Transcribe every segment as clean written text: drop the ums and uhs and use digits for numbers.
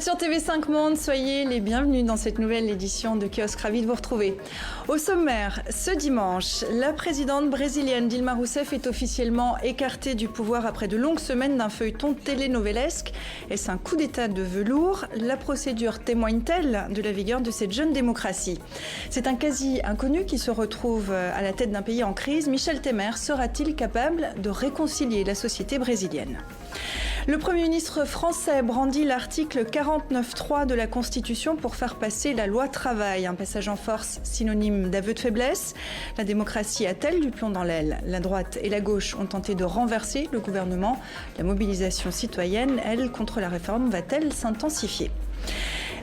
êtes sur TV5 Monde, soyez les bienvenus dans cette nouvelle édition de Kiosque, ravi de vous retrouver. Au sommaire, ce dimanche, la présidente brésilienne Dilma Rousseff est officiellement écartée du pouvoir après de longues semaines d'un feuilleton télénovelesque. Est-ce un coup d'état de velours? La procédure témoigne-t-elle de la vigueur de cette jeune démocratie? C'est un quasi-inconnu qui se retrouve à la tête d'un pays en crise. Michel Temer sera-t-il capable de réconcilier la société brésilienne? Le Premier ministre français brandit l'article 49.3 de la Constitution pour faire passer la loi travail. Un passage en force synonyme d'aveu de faiblesse. La démocratie a-t-elle du plomb dans l'aile? La droite et la gauche ont tenté de renverser le gouvernement. La mobilisation citoyenne, elle, contre la réforme, va-t-elle s'intensifier?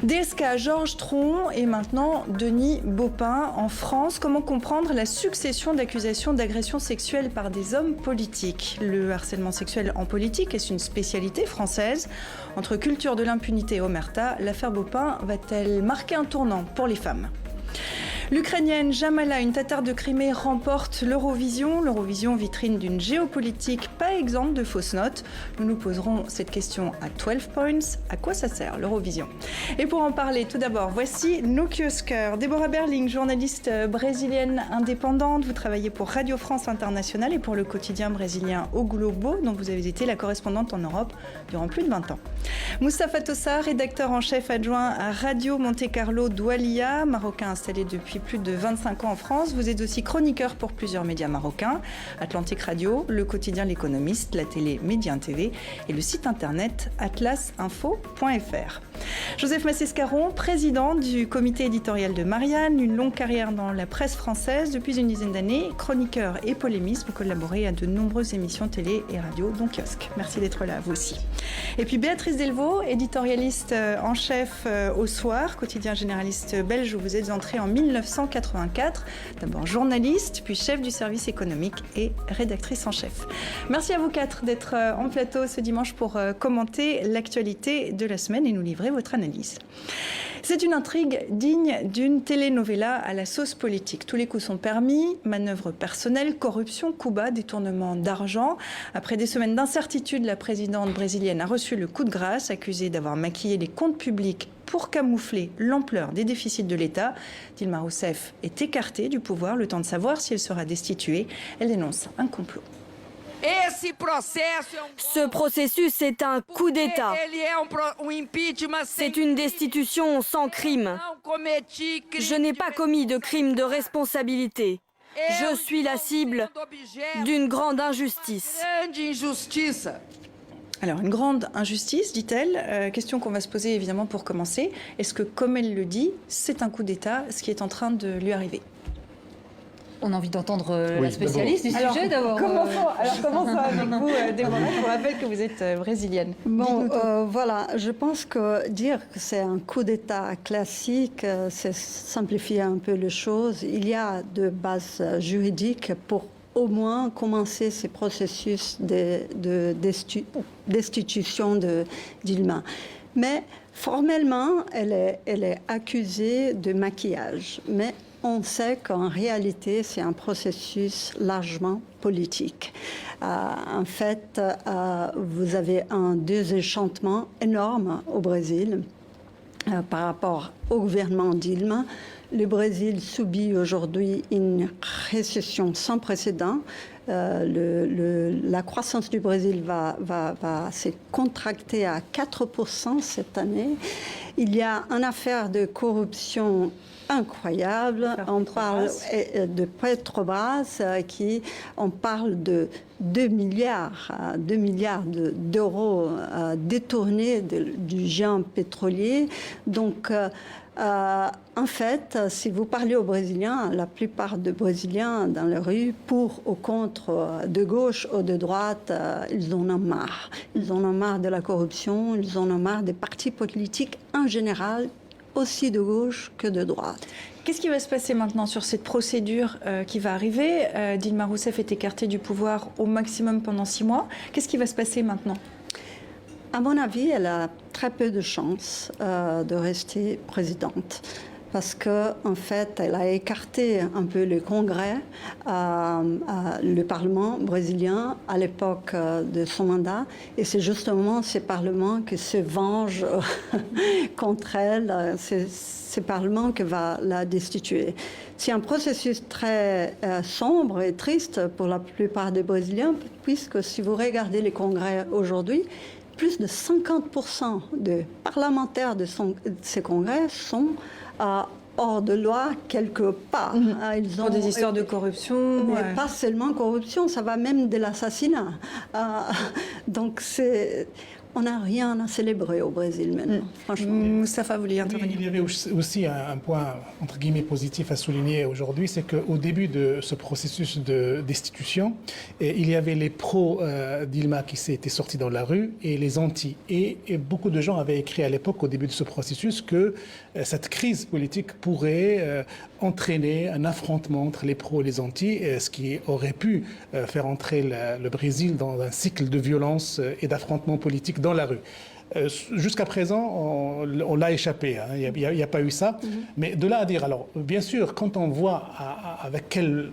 DSK, Georges Tron et maintenant Denis Baupin en France. Comment comprendre la succession d'accusations d'agression sexuelle par des hommes politiques? Le harcèlement sexuel en politique est une spécialité française. Entre culture de l'impunité et omerta, l'affaire Baupin va-t-elle marquer un tournant pour les femmes? L'Ukrainienne Jamala, une Tatare de Crimée, remporte l'Eurovision. L'Eurovision, vitrine d'une géopolitique pas exempte de fausses notes. Nous nous poserons cette question à 12 points. À quoi ça sert l'Eurovision? Et pour en parler, tout d'abord, voici nos kiosqueurs. Déborah Berling, journaliste brésilienne indépendante. Vous travaillez pour Radio France Internationale et pour le quotidien brésilien O Globo, dont vous avez été la correspondante en Europe durant plus de 20 ans. Moustapha Tossa, rédacteur en chef adjoint à Radio Monte Carlo Doualiya, marocain installé depuis plus de 25 ans en France. Vous êtes aussi chroniqueur pour plusieurs médias marocains, Atlantique Radio, le quotidien L'Économiste, la télé Média TV et le site internet atlasinfo.fr. Joseph Massescaron, président du comité éditorial de Marianne, une longue carrière dans la presse française. Depuis une dizaine d'années, chroniqueur et polémiste, vous collaborez à de nombreuses émissions télé et radio, dont Kiosque. Merci d'être là, vous aussi. Et puis Béatrice Delvaux, éditorialiste en chef au Soir, quotidien généraliste belge où vous êtes entrée en 1984. D'abord journaliste, puis chef du service économique et rédactrice en chef. Merci à vous quatre d'être en plateau ce dimanche pour commenter l'actualité de la semaine et nous livrer votre analyse. C'est une intrigue digne d'une telenovela à la sauce politique. Tous les coups sont permis, manœuvres personnelles, corruption, coups bas, détournement d'argent. Après des semaines d'incertitude, la présidente brésilienne a reçu le coup de grâce, accusée d'avoir maquillé les comptes publics pour camoufler l'ampleur des déficits de l'État. Dilma Rousseff est écartée du pouvoir, le temps de savoir si elle sera destituée. Elle dénonce un complot. Ce processus est un coup d'État. C'est une destitution sans crime. Je n'ai pas commis de crime de responsabilité. Je suis la cible d'une grande injustice. Alors, une grande injustice, dit-elle. Question qu'on va se poser évidemment pour commencer. Est-ce que, comme elle le dit, c'est un coup d'État, ce qui est en train de lui arriver? On a envie d'entendre la spécialiste du sujet d'abord. Commençons avec vous, Déborah. Je vous rappelle que vous êtes brésilienne. Bon, voilà, je pense que dire que c'est un coup d'État classique, c'est simplifier un peu les choses. Il y a de bases juridiques pour au moins commencer ces processus de destitution de Dilma. Mais formellement, elle est accusée de maquillage. Mais on sait qu'en réalité, c'est un processus largement politique. En fait, vous avez un désenchantement énorme au Brésil par rapport au gouvernement Dilma. Le Brésil subit aujourd'hui une récession sans précédent. La croissance du Brésil va se contracter à 4% cette année. Il y a une affaire de corruption incroyable. On parle de Petrobras, on parle de 2 milliards d'euros détournés du géant pétrolier. Donc, en fait, si vous parlez aux Brésiliens, la plupart des Brésiliens dans les rues, pour ou contre, de gauche ou de droite, ils en ont marre. Ils en ont marre de la corruption, ils en ont marre des partis politiques en général, aussi de gauche que de droite. Qu'est-ce qui va se passer maintenant sur cette procédure qui va arriver? Dilma Rousseff est écartée du pouvoir au maximum pendant 6 mois. Qu'est-ce qui va se passer maintenant? À mon avis, elle a très peu de chances de rester présidente. parce qu'en fait, elle a écarté un peu le Congrès, le Parlement brésilien à l'époque de son mandat. Et c'est justement ces parlements qui se vengent contre elle. C'est ce Parlement qui va la destituer. C'est un processus très sombre et triste pour la plupart des Brésiliens, puisque si vous regardez les congrès aujourd'hui, plus de 50% des parlementaires de ces congrès sont hors de loi quelque part. Ils ont pour des histoires de corruption. Mais pas seulement corruption, ça va même de l'assassinat. Donc on n'a rien à célébrer au Brésil maintenant, franchement. Moustapha, vous vouliez intervenir? Il y avait aussi un point, entre guillemets, positif à souligner aujourd'hui, c'est qu'au début de ce processus de destitution, il y avait les pros Dilma qui étaient sortis dans la rue et les anti. Et beaucoup de gens avaient écrit à l'époque, au début de ce processus, que cette crise politique pourrait entraîner un affrontement entre les pros et les anti, ce qui aurait pu faire entrer le Brésil dans un cycle de violence et d'affrontement politique dans la rue. Jusqu'à présent, on l'a échappé, hein. Il n'y a pas eu ça. Mais de là à dire, alors bien sûr, quand on voit avec quelle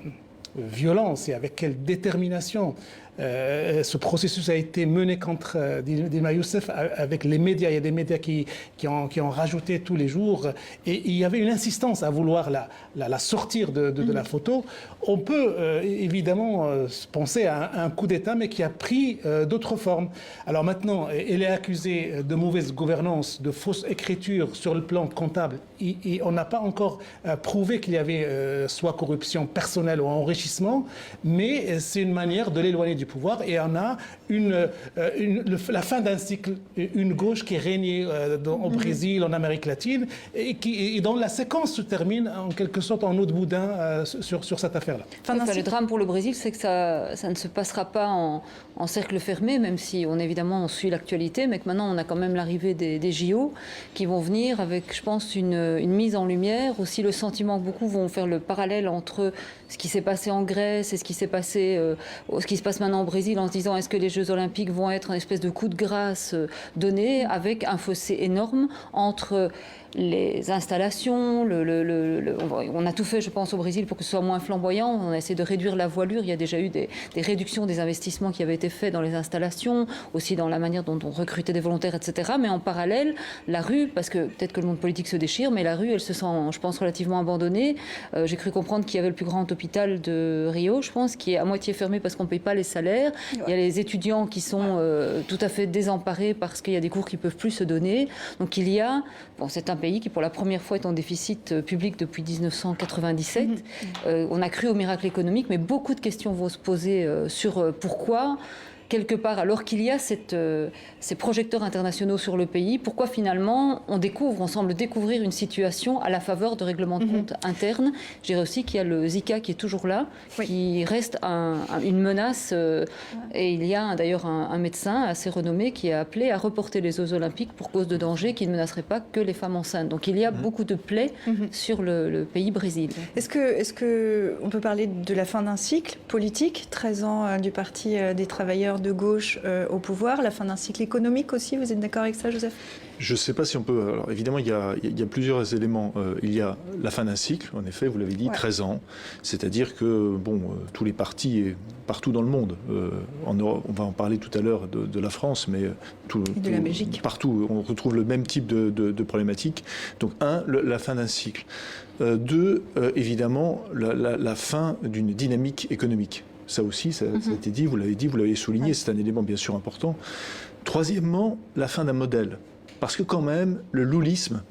violence et avec quelle détermination ce processus a été mené contre Dilma Rousseff avec les médias. Il y a des médias qui ont rajouté tous les jours. Et il y avait une insistance à vouloir la sortir de la photo. On peut évidemment penser à un coup d'État, mais qui a pris d'autres formes. Alors maintenant, elle est accusée de mauvaise gouvernance, de fausse écriture sur le plan comptable. Et on n'a pas encore prouvé qu'il y avait soit corruption personnelle ou enrichissement, mais c'est une manière de l'éloigner du pouvoir, et on a la fin d'un cycle, une gauche qui régnait au Brésil, en Amérique latine, et dont la séquence se termine en quelque sorte en eau de boudin sur cette affaire-là. Le drame pour le Brésil, c'est que ça ne se passera pas en cercle fermé, même si on suit l'actualité, mais que maintenant on a quand même l'arrivée des JO qui vont venir avec, je pense, une mise en lumière, aussi le sentiment que beaucoup vont faire le parallèle entre ce qui s'est passé en Grèce et ce qui s'est passé, ce qui se passe maintenant au Brésil, en se disant est-ce que les Jeux Olympiques vont être un espèce de coup de grâce donné, avec un fossé énorme entre les installations, on a tout fait, je pense, au Brésil pour que ce soit moins flamboyant. On a essayé de réduire la voilure. Il y a déjà eu des réductions des investissements qui avaient été faits dans les installations, aussi dans la manière dont on recrutait des volontaires, etc. Mais en parallèle, la rue, parce que peut-être que le monde politique se déchire, mais la rue, elle se sent, je pense, relativement abandonnée. J'ai cru comprendre qu'il y avait le plus grand hôpital de Rio, je pense, qui est à moitié fermé parce qu'on ne paye pas les salaires. Ouais. Il y a les étudiants qui sont tout à fait désemparés parce qu'il y a des cours qui ne peuvent plus se donner. Donc il y a, c'est un pays qui pour la première fois est en déficit public depuis 1997. On a cru au miracle économique, mais beaucoup de questions vont se poser sur pourquoi, quelque part, alors qu'il y a ces projecteurs internationaux sur le pays, pourquoi finalement on semble découvrir une situation à la faveur de règlements de compte internes. Je dirais aussi qu'il y a le Zika qui est toujours là, qui reste une menace. Et il y a d'ailleurs un médecin assez renommé qui a appelé à reporter les Jeux Olympiques pour cause de danger qui ne menacerait pas que les femmes enceintes. Donc il y a beaucoup de plaies sur le pays Brésil. Est-ce que on peut parler de la fin d'un cycle politique, 13 ans du Parti des travailleurs de gauche au pouvoir, la fin d'un cycle économique aussi, vous êtes d'accord avec ça, Joseph? Je ne sais pas si on peut... Alors évidemment, il y a plusieurs éléments. Il y a la fin d'un cycle, en effet, vous l'avez dit, 13 ans. C'est-à-dire que, tous les partis, partout dans le monde, en Europe, on va en parler tout à l'heure de la France, mais la Belgique. Partout, on retrouve le même type de problématique. Donc, la fin d'un cycle. 2, évidemment, la fin d'une dynamique économique. Ça aussi, ça a été dit, vous l'avez souligné, c'est un élément bien sûr important. Troisièmement, la fin d'un modèle. Parce que quand même, le loulisme,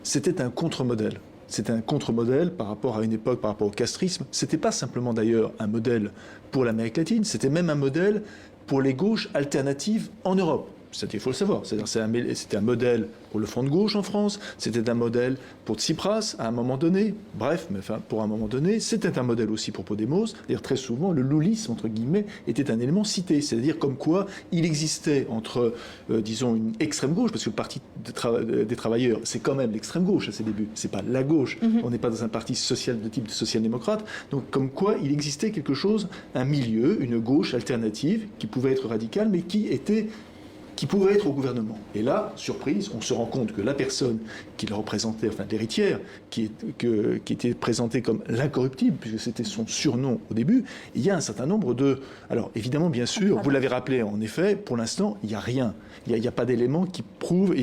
c'était un contre-modèle. C'était un contre-modèle par rapport à une époque, par rapport au castrisme. C'était pas simplement d'ailleurs un modèle pour l'Amérique latine, c'était même un modèle pour les gauches alternatives en Europe. Il faut le savoir. C'était un modèle pour le Front de gauche en France, c'était un modèle pour Tsipras à un moment donné. Bref, mais pour un moment donné, c'était un modèle aussi pour Podemos. C'est-à-dire très souvent, le loulisme, entre guillemets, était un élément cité. C'est-à-dire comme quoi il existait entre, disons, une extrême gauche, parce que le Parti des travailleurs, c'est quand même l'extrême gauche à ses débuts. C'est pas la gauche. On n'est pas dans un parti social de type social-démocrate. Donc comme quoi il existait quelque chose, un milieu, une gauche alternative, qui pouvait être radicale, mais qui était qui pourraient être au gouvernement. Et là, surprise, on se rend compte que la personne qui le représentait, enfin l'héritière, qui était présentée comme l'incorruptible, puisque c'était son surnom au début, il y a un certain nombre de... Alors évidemment, bien sûr, vous l'avez rappelé, en effet, pour l'instant, il n'y a rien. Il n'y a pas d'éléments qui prouvent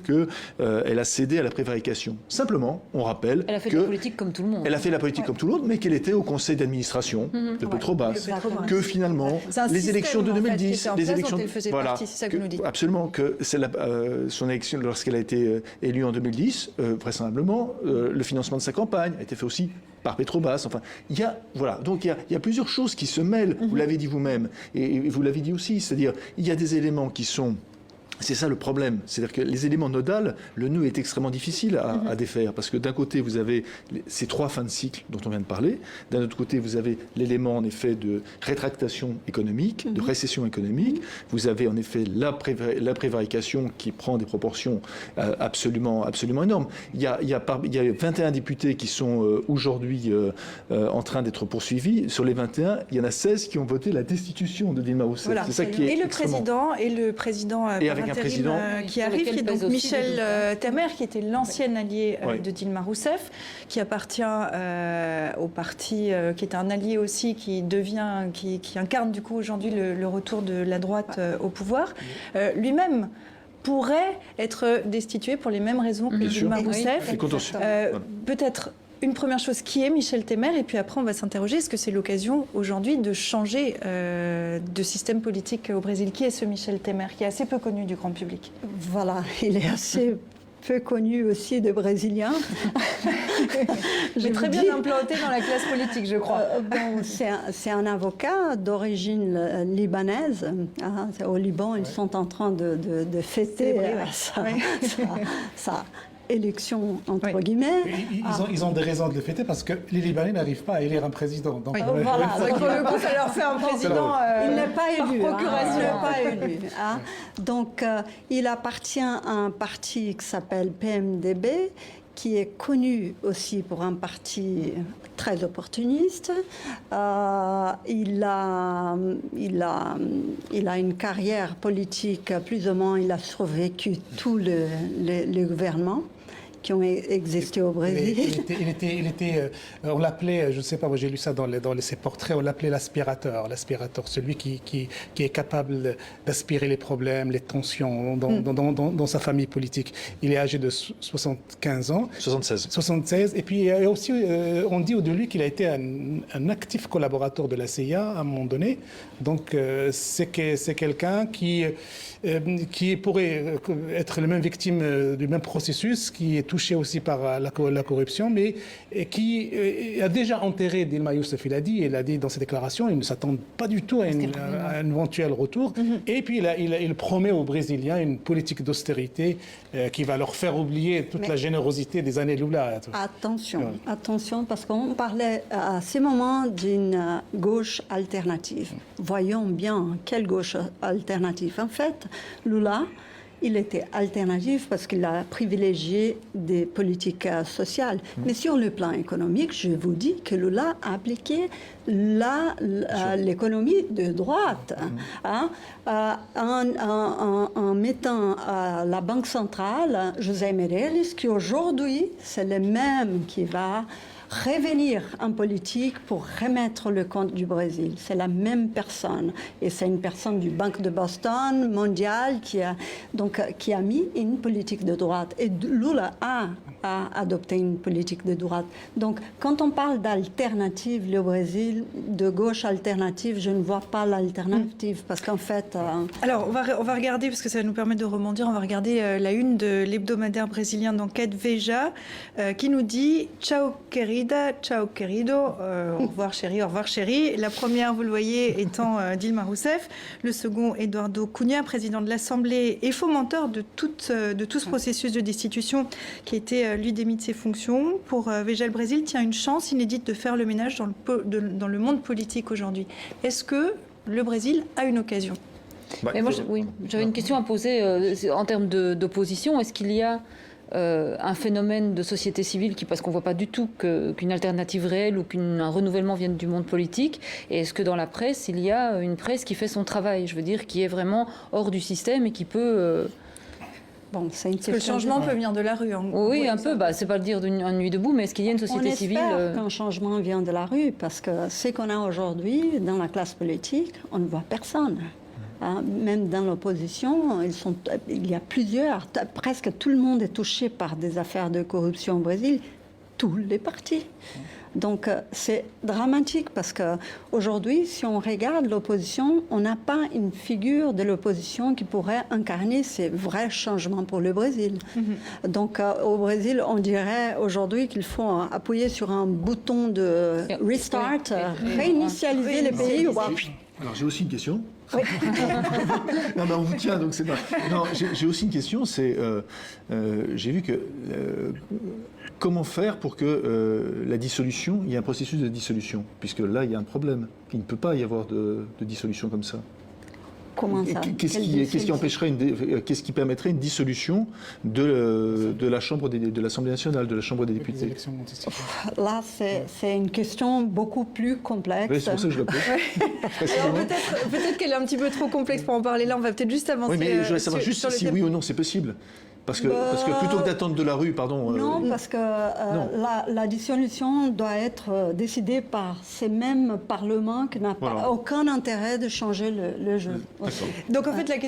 qu'elle a cédé à la prévarication. Simplement, on rappelle Elle a fait de la politique comme tout le monde. Elle a fait la politique comme tout le monde, mais qu'elle était au conseil d'administration de Petrobras. Que finalement, les élections de 2010, les élections... Voilà, c'est ça que nous dites. Absolument, que son élection, lorsqu'elle a été élue en 2010, vraisemblablement, le financement de sa campagne a été fait aussi par Petrobras. Enfin, donc il y a plusieurs choses qui se mêlent. Vous l'avez dit vous-même, et vous l'avez dit aussi, c'est-à-dire il y a des éléments qui sont... C'est ça le problème. C'est-à-dire que les éléments nodaux, le nœud est extrêmement difficile à défaire. Parce que d'un côté, vous avez ces 3 fins de cycle dont on vient de parler. D'un autre côté, vous avez l'élément, en effet, de rétractation économique, de récession économique. Vous avez, en effet, la prévarication qui prend des proportions absolument énormes. Il y a 21 députés qui sont aujourd'hui en train d'être poursuivis. Sur les 21, il y en a 16 qui ont voté la destitution de Dilma Rousseff. Voilà. C'est ça qui est et le président un président qui arrive, qui est donc Michel Temer, qui était l'ancien allié de Dilma Rousseff, qui appartient au parti, qui est un allié aussi, qui incarne du coup aujourd'hui le retour de la droite au pouvoir. Lui-même pourrait être destitué pour les mêmes raisons que Dilma Rousseff. Peut-être une première chose, qui est Michel Temer, et puis après on va s'interroger, est-ce que c'est l'occasion aujourd'hui de changer de système politique au Brésil? Qui est ce Michel Temer, qui est assez peu connu du grand public? Voilà, il est assez peu connu aussi des Brésiliens. Mais très bien implanté dans la classe politique, je crois. C'est un avocat d'origine libanaise. Au Liban, ils sont en train de fêter ça. Élection entre guillemets. Ils ont des raisons de le fêter parce que les Libanais n'arrivent pas à élire un président. Donc, voilà, pour le coup, ça leur fait un président. Il n'est pas élu. Procuration. Il n'est pas élu. Donc, il appartient à un parti qui s'appelle PMDB, qui est connu aussi pour un parti très opportuniste. Il a une carrière politique, plus ou moins, il a survécu tous les gouvernements qui ont existé au Brésil. On l'appelait, je ne sais pas, moi j'ai lu ça dans ses portraits, on l'appelait l'aspirateur, celui qui est capable d'aspirer les problèmes, les tensions dans sa famille politique. Il est âgé de 75 ans. 76. Et puis aussi, on dit de lui qu'il a été un actif collaborateur de la CIA à un moment donné. Donc c'est quelqu'un qui pourrait être la même victime du même processus, qui est touché aussi par la corruption, mais qui a déjà enterré Dilma Rousseff. Il a dit dans ses déclarations, il ne s'attend pas du tout à un éventuel retour. Et puis il promet aux Brésiliens une politique d'austérité qui va leur faire oublier toute la générosité des années Lula. Attention, parce qu'on parlait à ces moments d'une gauche alternative. Voyons bien quelle gauche alternative. En fait, Lula, il était alternatif parce qu'il a privilégié des politiques sociales. Mais sur le plan économique, je vous dis que Lula a appliqué l'économie de droite en mettant la Banque centrale, José Meirelles, qui aujourd'hui, c'est le même qui va revenir en politique pour remettre le compte du Brésil. C'est la même personne. Et c'est une personne du Banque de Boston, mondial, qui a mis une politique de droite. Et Lula a adopté une politique de droite. Donc, quand on parle d'alternative, le Brésil, de gauche alternative, je ne vois pas l'alternative. Parce qu'en fait... Alors, on va regarder, parce que ça va nous permettre de rebondir, on va regarder la une de l'hebdomadaire brésilien d'enquête Veja, qui nous dit « Ciao, querida, ciao, querido », au revoir chérie. La première, vous le voyez, étant Dilma Rousseff. Le second, Eduardo Cunha, président de l'Assemblée et fomenteur de tout ce processus de destitution qui a été, lui, démis de ses fonctions. Pour Veja, le Brésil tient une chance inédite de faire le ménage dans le monde politique aujourd'hui. Est-ce que le Brésil a une occasion ? Mais moi, j'avais une question à poser en termes d'opposition. Est-ce qu'il y a un phénomène de société civile parce qu'on ne voit pas du tout qu'une alternative réelle ou qu'un renouvellement vienne du monde politique? Et est-ce que dans la presse, il y a une presse qui fait son travail, je veux dire, qui est vraiment hors du système et qui peut... Bon, c'est une Parce que le changement peut venir de la rue. Oui, un peu. C'est pas le dire d'une nuit debout, mais est-ce qu'il y a une société civile? On espère qu'un changement vient de la rue, parce que ce qu'on a aujourd'hui dans la classe politique, on ne voit personne. Même dans l'opposition, il y a plusieurs, presque tout le monde est touché par des affaires de corruption au Brésil, tous les partis. Donc c'est dramatique, parce qu'aujourd'hui, si on regarde l'opposition, on n'a pas une figure de l'opposition qui pourrait incarner ces vrais changements pour le Brésil. Donc au Brésil, on dirait aujourd'hui qu'il faut appuyer sur un bouton de restart, réinitialiser les pays. Alors j'ai aussi une question. Oui. Non, mais on vous tient, donc c'est pas... Non, j'ai aussi une question, c'est... j'ai vu que... comment faire pour que la dissolution, il y ait un processus de dissolution? Puisque là, il y a un problème. Il ne peut pas y avoir de dissolution comme ça. Comment ça? Qu'est-ce qui empêcherait qu'est-ce qui permettrait une dissolution de la Chambre de l'Assemblée nationale, de la Chambre des députés? Là, c'est une question beaucoup plus complexe. Oui, c'est pour ça que je la pose. Alors peut-être qu'elle est un petit peu trop complexe pour en parler là. On va peut-être juste avancer. Oui, mais je voudrais savoir juste si oui ou non c'est possible. Parce que plutôt que d'attendre de la rue, pardon... Non, parce que la dissolution doit être décidée par ces mêmes parlements qui n'ont aucun intérêt de changer le jeu. Donc en fait, la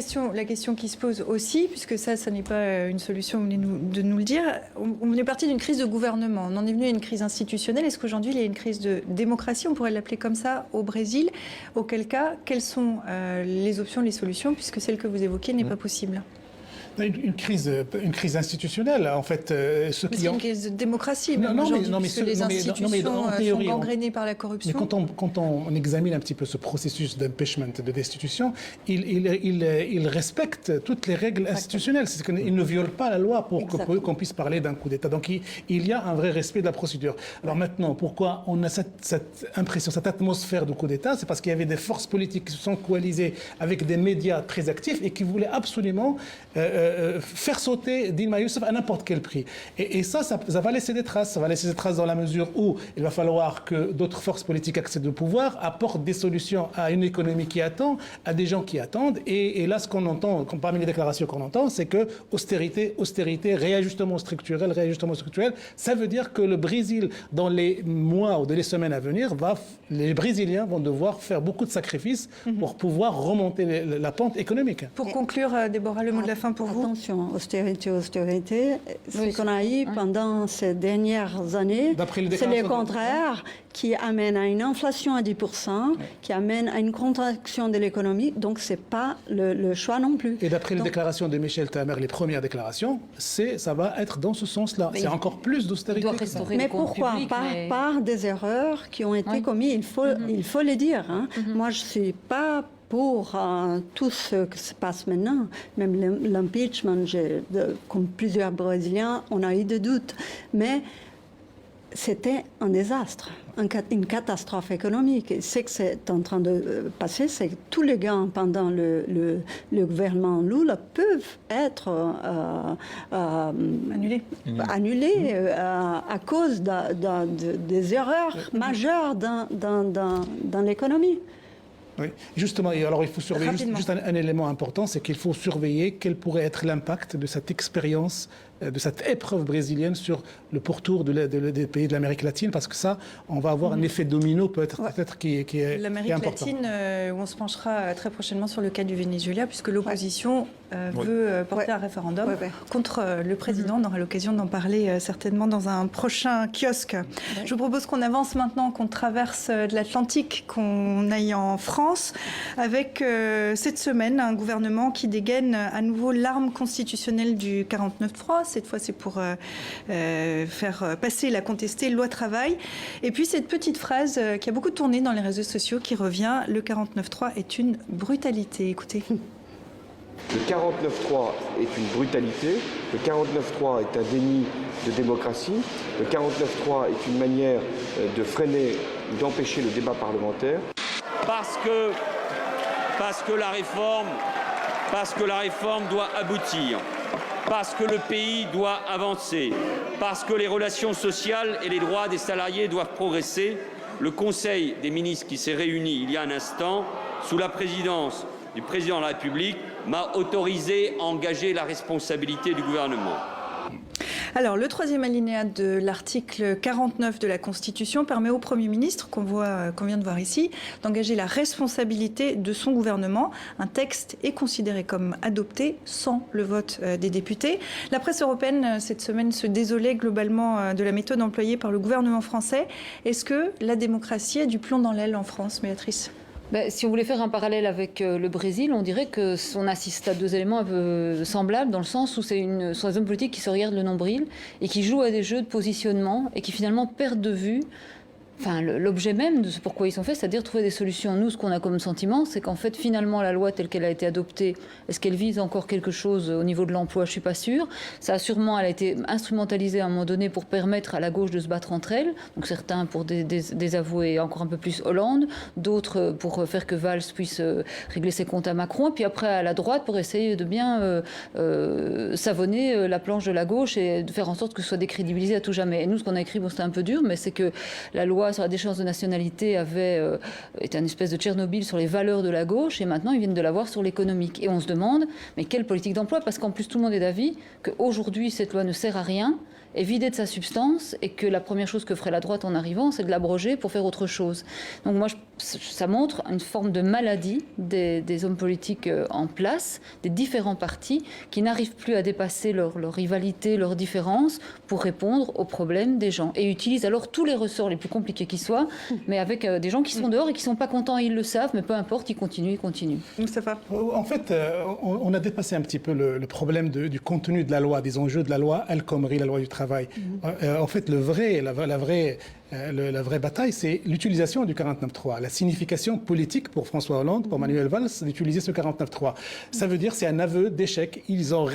question qui se pose aussi, puisque ça n'est pas une solution, vous venez de nous le dire, on est parti d'une crise de gouvernement, on en est venu à une crise institutionnelle. Est-ce qu'aujourd'hui, il y a une crise de démocratie, on pourrait l'appeler comme ça, au Brésil? Auquel cas, quelles sont les options, les solutions, puisque celle que vous évoquez n'est pas possible? Une crise institutionnelle, en fait. C'est une crise de démocratie, puisque les institutions sont gangrénées par la corruption. Mais quand on examine un petit peu ce processus d'impeachment, de destitution, il respecte toutes les règles institutionnelles. C'est qu'il ne viole pas la loi pour qu'on puisse parler d'un coup d'État. Donc il y a un vrai respect de la procédure. Alors maintenant, pourquoi on a cette impression, cette atmosphère de coup d'État? C'est parce qu'il y avait des forces politiques qui se sont coalisées avec des médias très actifs et qui voulaient absolument... faire sauter Dilma Rousseff à n'importe quel prix. Et ça va laisser des traces. Ça va laisser des traces dans la mesure où il va falloir que d'autres forces politiques accèdent au pouvoir, apportent des solutions à une économie qui attend, à des gens qui attendent. Et là, ce qu'on entend, parmi les déclarations qu'on entend, c'est que austérité, réajustement structurel, ça veut dire que le Brésil, dans les mois ou dans les semaines à venir, les Brésiliens vont devoir faire beaucoup de sacrifices pour pouvoir remonter la pente économique. Pour conclure, Déborah, le mot de la fin pour vous. Attention, austérité. Ce qu'on a eu pendant ces dernières années, c'est le contraire, qui amène à une inflation à 10%, qui amène à une contraction de l'économie. Donc, ce n'est pas le choix non plus. Et d'après les déclarations de Michel Temer, les premières déclarations, ça va être dans ce sens-là. C'est encore plus d'austérité. Mais pourquoi? Par des erreurs qui ont été commises. Il faut les dire. Moi, je ne suis pas pour tout ce qui se passe maintenant, même l'impeachment, comme plusieurs Brésiliens, on a eu des doutes. Mais c'était un désastre, une catastrophe économique. Et ce que c'est en train de passer, c'est que tous les gains pendant le gouvernement Lula peuvent être annulés à cause des erreurs majeures dans l'économie. Oui, justement, et alors il faut surveiller juste un élément important, c'est qu'il faut surveiller quel pourrait être l'impact de cette expérience, de cette épreuve brésilienne sur le pourtour des pays de l'Amérique latine, parce que ça, on va avoir un effet domino peut-être qui est l'Amérique latine, où on se penchera très prochainement sur le cas du Venezuela, puisque l'opposition veut porter un référendum contre le président. On aura l'occasion d'en parler certainement dans un prochain kiosque. Je vous propose qu'on avance maintenant, qu'on traverse de l'Atlantique, qu'on aille en France, avec cette semaine un gouvernement qui dégaine à nouveau l'arme constitutionnelle du 49.3. Cette fois, c'est pour faire passer la contestée loi travail. Et puis, cette petite phrase qui a beaucoup tourné dans les réseaux sociaux qui revient, le 49.3 est une brutalité. Écoutez. Le 49.3 est une brutalité. Le 49.3 est un déni de démocratie. Le 49.3 est une manière de freiner ou d'empêcher le débat parlementaire. Parce que la réforme doit aboutir. parce que le pays doit avancer, parce que les relations sociales et les droits des salariés doivent progresser, le Conseil des ministres qui s'est réuni il y a un instant, sous la présidence du Président de la République, m'a autorisé à engager la responsabilité du gouvernement. Alors, le troisième alinéa de l'article 49 de la Constitution permet au Premier ministre, qu'on vient de voir ici, d'engager la responsabilité de son gouvernement. Un texte est considéré comme adopté sans le vote des députés. La presse européenne, cette semaine, se désolait globalement de la méthode employée par le gouvernement français. Est-ce que la démocratie a du plomb dans l'aile en France, Béatrice ? Si on voulait faire un parallèle avec le Brésil, on dirait qu'on assiste à deux éléments un peu semblables, dans le sens où sont des hommes politiques qui se regardent le nombril et qui jouent à des jeux de positionnement et qui finalement perdent de vue l'objet même de ce pourquoi ils sont faits, c'est-à-dire trouver des solutions. Nous, ce qu'on a comme sentiment, c'est qu'en fait, finalement, la loi telle qu'elle a été adoptée, est-ce qu'elle vise encore quelque chose au niveau de l'emploi? Je ne suis pas sûre. Elle a été instrumentalisée à un moment donné pour permettre à la gauche de se battre entre elles. Donc certains pour désavouer encore un peu plus Hollande, d'autres pour faire que Valls puisse régler ses comptes à Macron, et puis après à la droite pour essayer de bien savonner la planche de la gauche et de faire en sorte que ce soit décrédibilisé à tout jamais. Et nous, ce qu'on a écrit, c'était un peu dur, mais c'est que la loi sur la déchéance de nationalité avait été une espèce de Tchernobyl sur les valeurs de la gauche, et maintenant ils viennent de l'avoir sur l'économique. Et on se demande, mais quelle politique d'emploi? Parce qu'en plus tout le monde est d'avis qu'aujourd'hui cette loi ne sert à rien, est vidée de sa substance, et que la première chose que ferait la droite en arrivant, c'est de l'abroger pour faire autre chose. Donc moi, ça montre une forme de maladie des hommes politiques en place, des différents partis, qui n'arrivent plus à dépasser leur rivalité, leurs différences, pour répondre aux problèmes des gens. Et utilisent alors tous les ressorts les plus compliqués qui soient, mais avec des gens qui sont dehors et qui ne sont pas contents, ils le savent, mais peu importe, ils continuent. Moustapha ? En fait, on a dépassé un petit peu le problème du contenu de la loi, des enjeux de la loi El Khomri, la loi du travail. En fait, la vraie bataille, c'est l'utilisation du 49.3, la signification politique pour François Hollande, pour Manuel Valls, d'utiliser ce 49.3. Ça veut dire c'est un aveu d'échec. Ils ont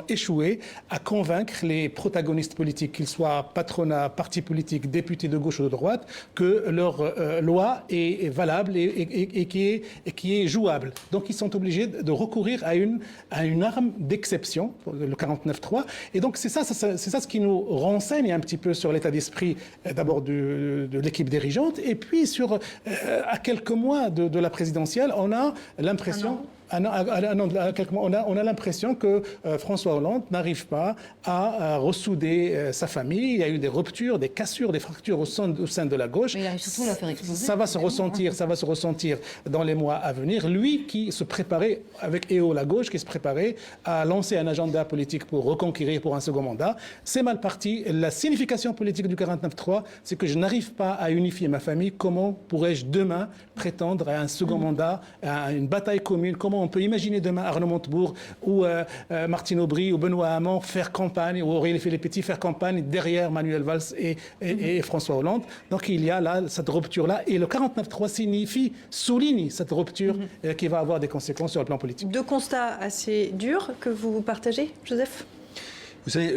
échoué à convaincre les protagonistes politiques, qu'ils soient patronat, partis politiques, députés de gauche ou de droite, que leur loi est valable et qui est jouable. Donc ils sont obligés de recourir à une arme d'exception, le 49.3. Et donc c'est ça ce qui nous renseigne un petit peu sur l'état d'esprit d'abord de l'équipe dirigeante, et puis à quelques mois de la présidentielle, on a l'impression... On a l'impression que François Hollande n'arrive pas à ressouder sa famille. Il y a eu des ruptures, des cassures, des fractures au sein de la gauche. Mais il arrive surtout à la faire exploser. Ça va se ressentir dans les mois à venir. Lui qui se préparait, avec EO la gauche, qui se préparait à lancer un agenda politique pour reconquérir pour un second mandat, c'est mal parti. La signification politique du 49.3, c'est que je n'arrive pas à unifier ma famille. Comment pourrais-je demain prétendre à un second mandat, à une bataille commune? Comment on peut imaginer demain Arnaud Montebourg ou Martine Aubry ou Benoît Hamon faire campagne, ou Aurélie Filippetti faire campagne derrière Manuel Valls et François Hollande? Donc il y a là cette rupture-là, et le 49.3 souligne cette rupture qui va avoir des conséquences sur le plan politique. Deux constats assez durs que vous partagez, Joseph? Vous savez,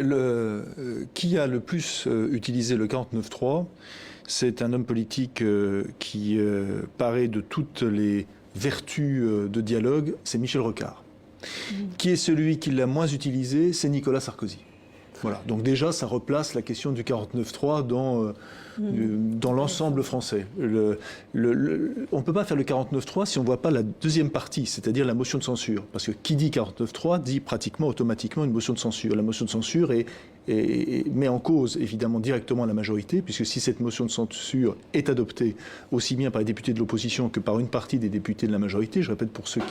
qui a le plus utilisé le 49.3, c'est un homme politique qui paraît de toutes les vertus de dialogue, c'est Michel Rocard. Qui est celui qui l'a moins utilisé? C'est Nicolas Sarkozy. Voilà. Donc déjà, ça replace la question du 49.3 dans l'ensemble français. On ne peut pas faire le 49.3 si on ne voit pas la deuxième partie, c'est-à-dire la motion de censure. Parce que qui dit 49.3 dit pratiquement automatiquement une motion de censure. La motion de censure met en cause évidemment directement la majorité, puisque si cette motion de censure est adoptée aussi bien par les députés de l'opposition que par une partie des députés de la majorité, je répète pour ceux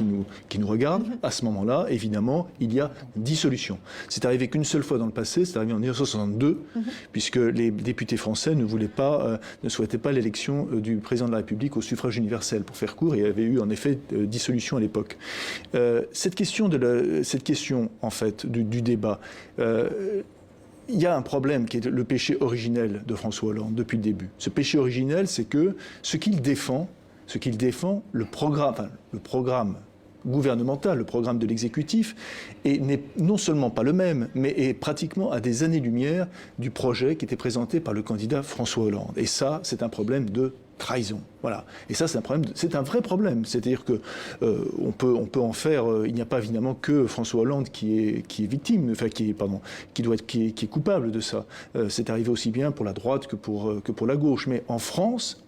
qui nous regardent, à ce moment-là, évidemment, il y a dissolution. C'est arrivé qu'une seule fois dans le passé, c'est arrivé en 1962, puisque les députés français ne souhaitaient pas l'élection du président de la République au suffrage universel, pour faire court, et il y avait eu en effet dissolution à l'époque. Cette question en fait du débat. Il y a un problème qui est le péché originel de François Hollande depuis le début. Ce péché originel, c'est que ce qu'il défend, le programme gouvernemental, le programme de l'exécutif, n'est non seulement pas le même, mais est pratiquement à des années-lumière du projet qui était présenté par le candidat François Hollande. Et ça, c'est un problème de trahison. Voilà. Et ça, c'est un problème. C'est un vrai problème. C'est-à-dire que on peut en faire. Il n'y a pas évidemment que François Hollande qui est victime, enfin qui est coupable de ça. C'est arrivé aussi bien pour la droite que pour la gauche. Mais en France,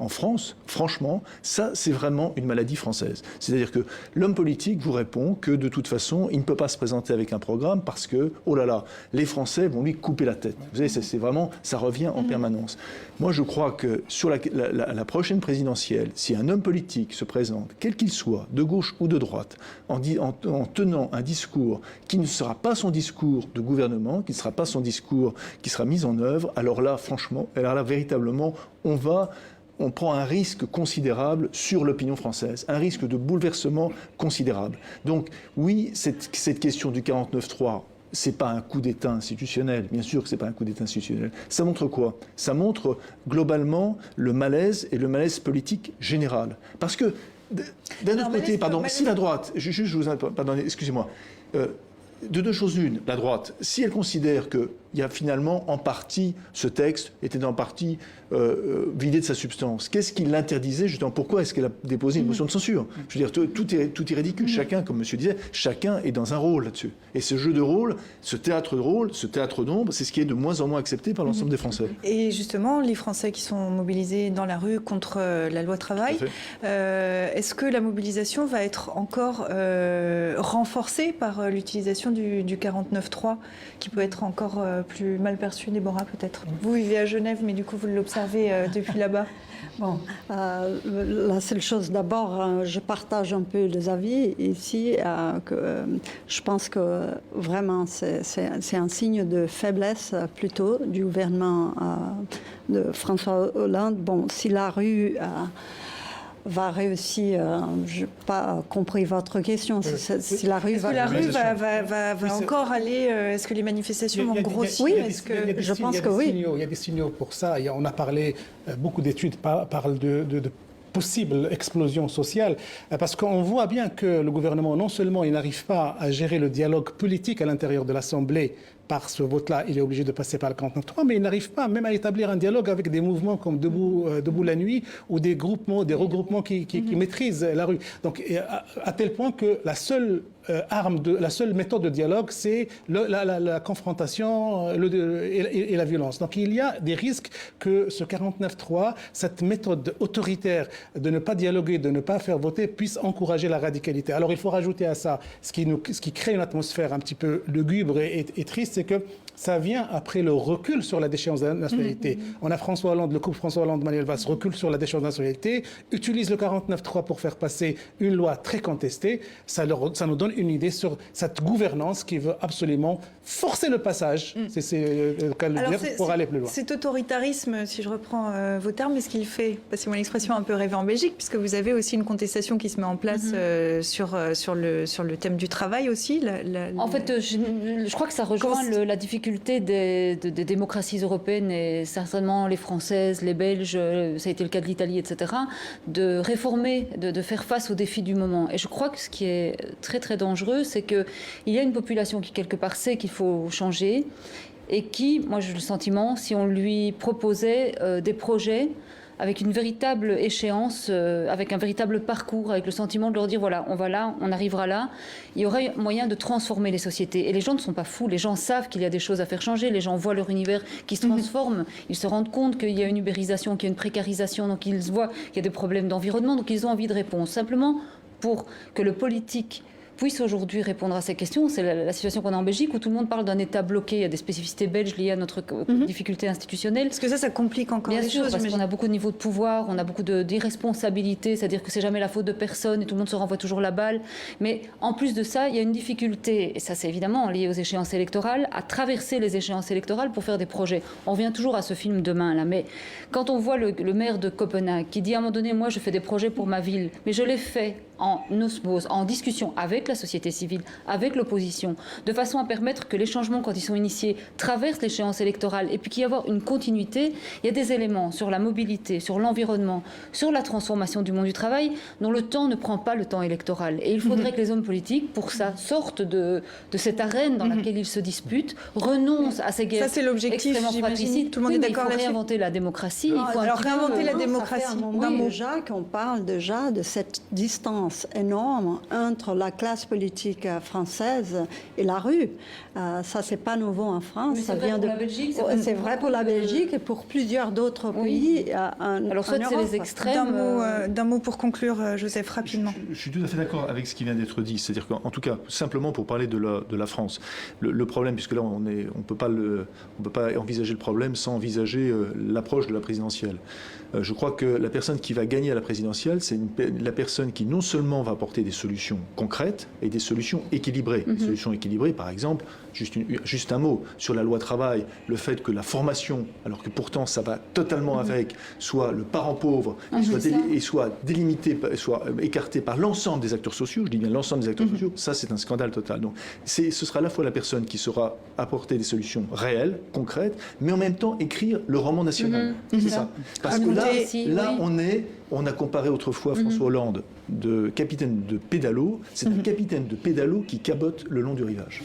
franchement, ça, c'est vraiment une maladie française. C'est-à-dire que l'homme politique vous répond que de toute façon, il ne peut pas se présenter avec un programme parce que, oh là là, les Français vont lui couper la tête. Vous savez, c'est vraiment, ça revient en permanence. Moi, je crois que sur la prochaine présidentielle, si un homme politique se présente, quel qu'il soit, de gauche ou de droite, en tenant un discours qui ne sera pas son discours de gouvernement, qui ne sera pas son discours qui sera mis en œuvre, alors là, franchement, véritablement, on prend un risque considérable sur l'opinion française, un risque de bouleversement considérable. Donc oui, cette question du 49.3, c'est pas un coup d'État institutionnel. Bien sûr que c'est pas un coup d'État institutionnel. Ça montre quoi? Ça montre globalement le malaise et le malaise politique général. Parce que d'un autre côté, si la droite, pardonnez, excusez-moi, de deux choses l'une, la droite, si elle considère qu'il y a finalement en partie, ce texte était en partie vidé de sa substance, qu'est-ce qui l'interdisait justement? Pourquoi est-ce qu'elle a déposé une motion de censure? Je veux dire, tout est ridicule. Chacun, comme monsieur disait, chacun est dans un rôle là-dessus. Et ce jeu de rôle, ce théâtre de rôle, ce théâtre d'ombre, c'est ce qui est de moins en moins accepté par l'ensemble des Français. Et justement, les Français qui sont mobilisés dans la rue contre la loi travail, est-ce que la mobilisation va être encore renforcée par l'utilisation du 49.3 qui peut être encore plus mal perçu, Déborah, peut-être? Vous vivez à Genève, mais du coup, vous l'observez depuis là-bas. Bon, la seule chose, d'abord, je partage un peu les avis ici. Je pense que vraiment, c'est un signe de faiblesse plutôt du gouvernement de François Hollande. Bon, si la rue va réussir, je n'ai pas compris votre question. Si la rue est-ce que la rue va encore aller, est-ce que les manifestations vont grossir? Oui, je pense que oui. Il y a des signaux pour ça. On a parlé, beaucoup d'études parlent de possible explosion sociale, parce qu'on voit bien que le gouvernement, non seulement il n'arrive pas à gérer le dialogue politique à l'intérieur de l'Assemblée, par ce vote-là, il est obligé de passer par le 49.3, mais il n'arrive pas même à établir un dialogue avec des mouvements comme Debout la nuit ou des regroupements qui maîtrisent la rue. Donc, à tel point que la seule la seule méthode de dialogue, c'est la confrontation et la violence. Donc, il y a des risques que ce 49.3, cette méthode autoritaire de ne pas dialoguer, de ne pas faire voter, puisse encourager la radicalité. Alors, il faut rajouter à ça, ce qui crée une atmosphère un petit peu lugubre et triste, c'est que ça vient après le recul sur la déchéance de la nationalité. On a François Hollande, le couple François Hollande-Manuel Valls recule sur la déchéance de la nationalité, utilise le 49.3 pour faire passer une loi très contestée. Ça nous donne une idée sur cette gouvernance qui veut absolument forcer le passage, c'est le cas de le dire, pour aller plus loin. Cet autoritarisme, si je reprends vos termes, est-ce qu'il fait, passez-moi l'expression, un peu rêver en Belgique, puisque vous avez aussi une contestation qui se met en place sur le thème du travail aussi. En fait, je crois que ça rejoint la difficulté des démocraties européennes et certainement les Françaises, les Belges, ça a été le cas de l'Italie, etc., de réformer, de faire face aux défis du moment. Et je crois que ce qui est très très dangereux, c'est qu'il y a une population qui quelque part sait qu'il faut changer et qui, moi j'ai le sentiment, si on lui proposait des projets avec une véritable échéance, avec un véritable parcours, avec le sentiment de leur dire voilà, on va là, on arrivera là, il y aurait moyen de transformer les sociétés. Et les gens ne sont pas fous, les gens savent qu'il y a des choses à faire changer, les gens voient leur univers qui se transforme, ils se rendent compte qu'il y a une ubérisation, qu'il y a une précarisation, donc ils voient qu'il y a des problèmes d'environnement, donc ils ont envie de répondre. Simplement, pour que le politique puisse aujourd'hui répondre à ces questions. C'est la situation qu'on a en Belgique où tout le monde parle d'un État bloqué. Il y a des spécificités belges liées à notre difficulté institutionnelle. Parce que ça complique encore les choses. Bien sûr, parce qu'on a beaucoup de niveaux de pouvoir, on a beaucoup d'irresponsabilité, c'est-à-dire que c'est jamais la faute de personne et tout le monde se renvoie toujours la balle. Mais en plus de ça, il y a une difficulté, et ça c'est évidemment lié aux échéances électorales, à traverser les échéances électorales pour faire des projets. On revient toujours à ce film Demain, là. Mais quand on voit le maire de Copenhague qui dit à un moment donné, moi je fais des projets pour ma ville, mais je les fais en osmose, en discussion avec la société civile, avec l'opposition, de façon à permettre que les changements, quand ils sont initiés, traversent l'échéance électorale et puis qu'il y ait une continuité. Il y a des éléments sur la mobilité, sur l'environnement, sur la transformation du monde du travail dont le temps ne prend pas le temps électoral. Et il faudrait que les hommes politiques, pour ça, sortent de cette arène dans laquelle ils se disputent, renoncent à ces guerres extrêmement fratricides. Tout le monde est d'accord là-dessus. Il faut réinventer la démocratie. Alors réinventer la démocratie. Ça fait un moment déjà qu'on parle déjà de cette distance énorme entre la classe politique française et la rue. Ça, c'est pas nouveau en France. Ça vient de la Belgique. C'est vrai pour la Belgique et pour plusieurs d'autres pays. Alors soit c'est les extrêmes. D'un mot pour conclure, Joseph, rapidement. Je suis tout à fait d'accord avec ce qui vient d'être dit. C'est-à-dire qu'en tout cas, simplement pour parler de la France, le problème, puisque là on peut pas envisager le problème sans envisager l'approche de la présidentielle. Je crois que la personne qui va gagner à la présidentielle, c'est la personne qui non seulement va apporter des solutions concrètes et des solutions équilibrées. Des solutions équilibrées, par exemple, juste un mot, sur la loi travail, le fait que la formation, alors que pourtant ça va totalement avec, soit le parent pauvre et soit délimité, soit écarté par l'ensemble des acteurs sociaux, je dis bien l'ensemble des acteurs sociaux, ça c'est un scandale total. Donc ce sera à la fois la personne qui saura apporter des solutions réelles, concrètes, mais en même temps écrire le roman national. C'est ça. Parce que là, on a comparé autrefois François Hollande de capitaine de pédalo. C'est un capitaine de pédalo qui cabote le long du rivage.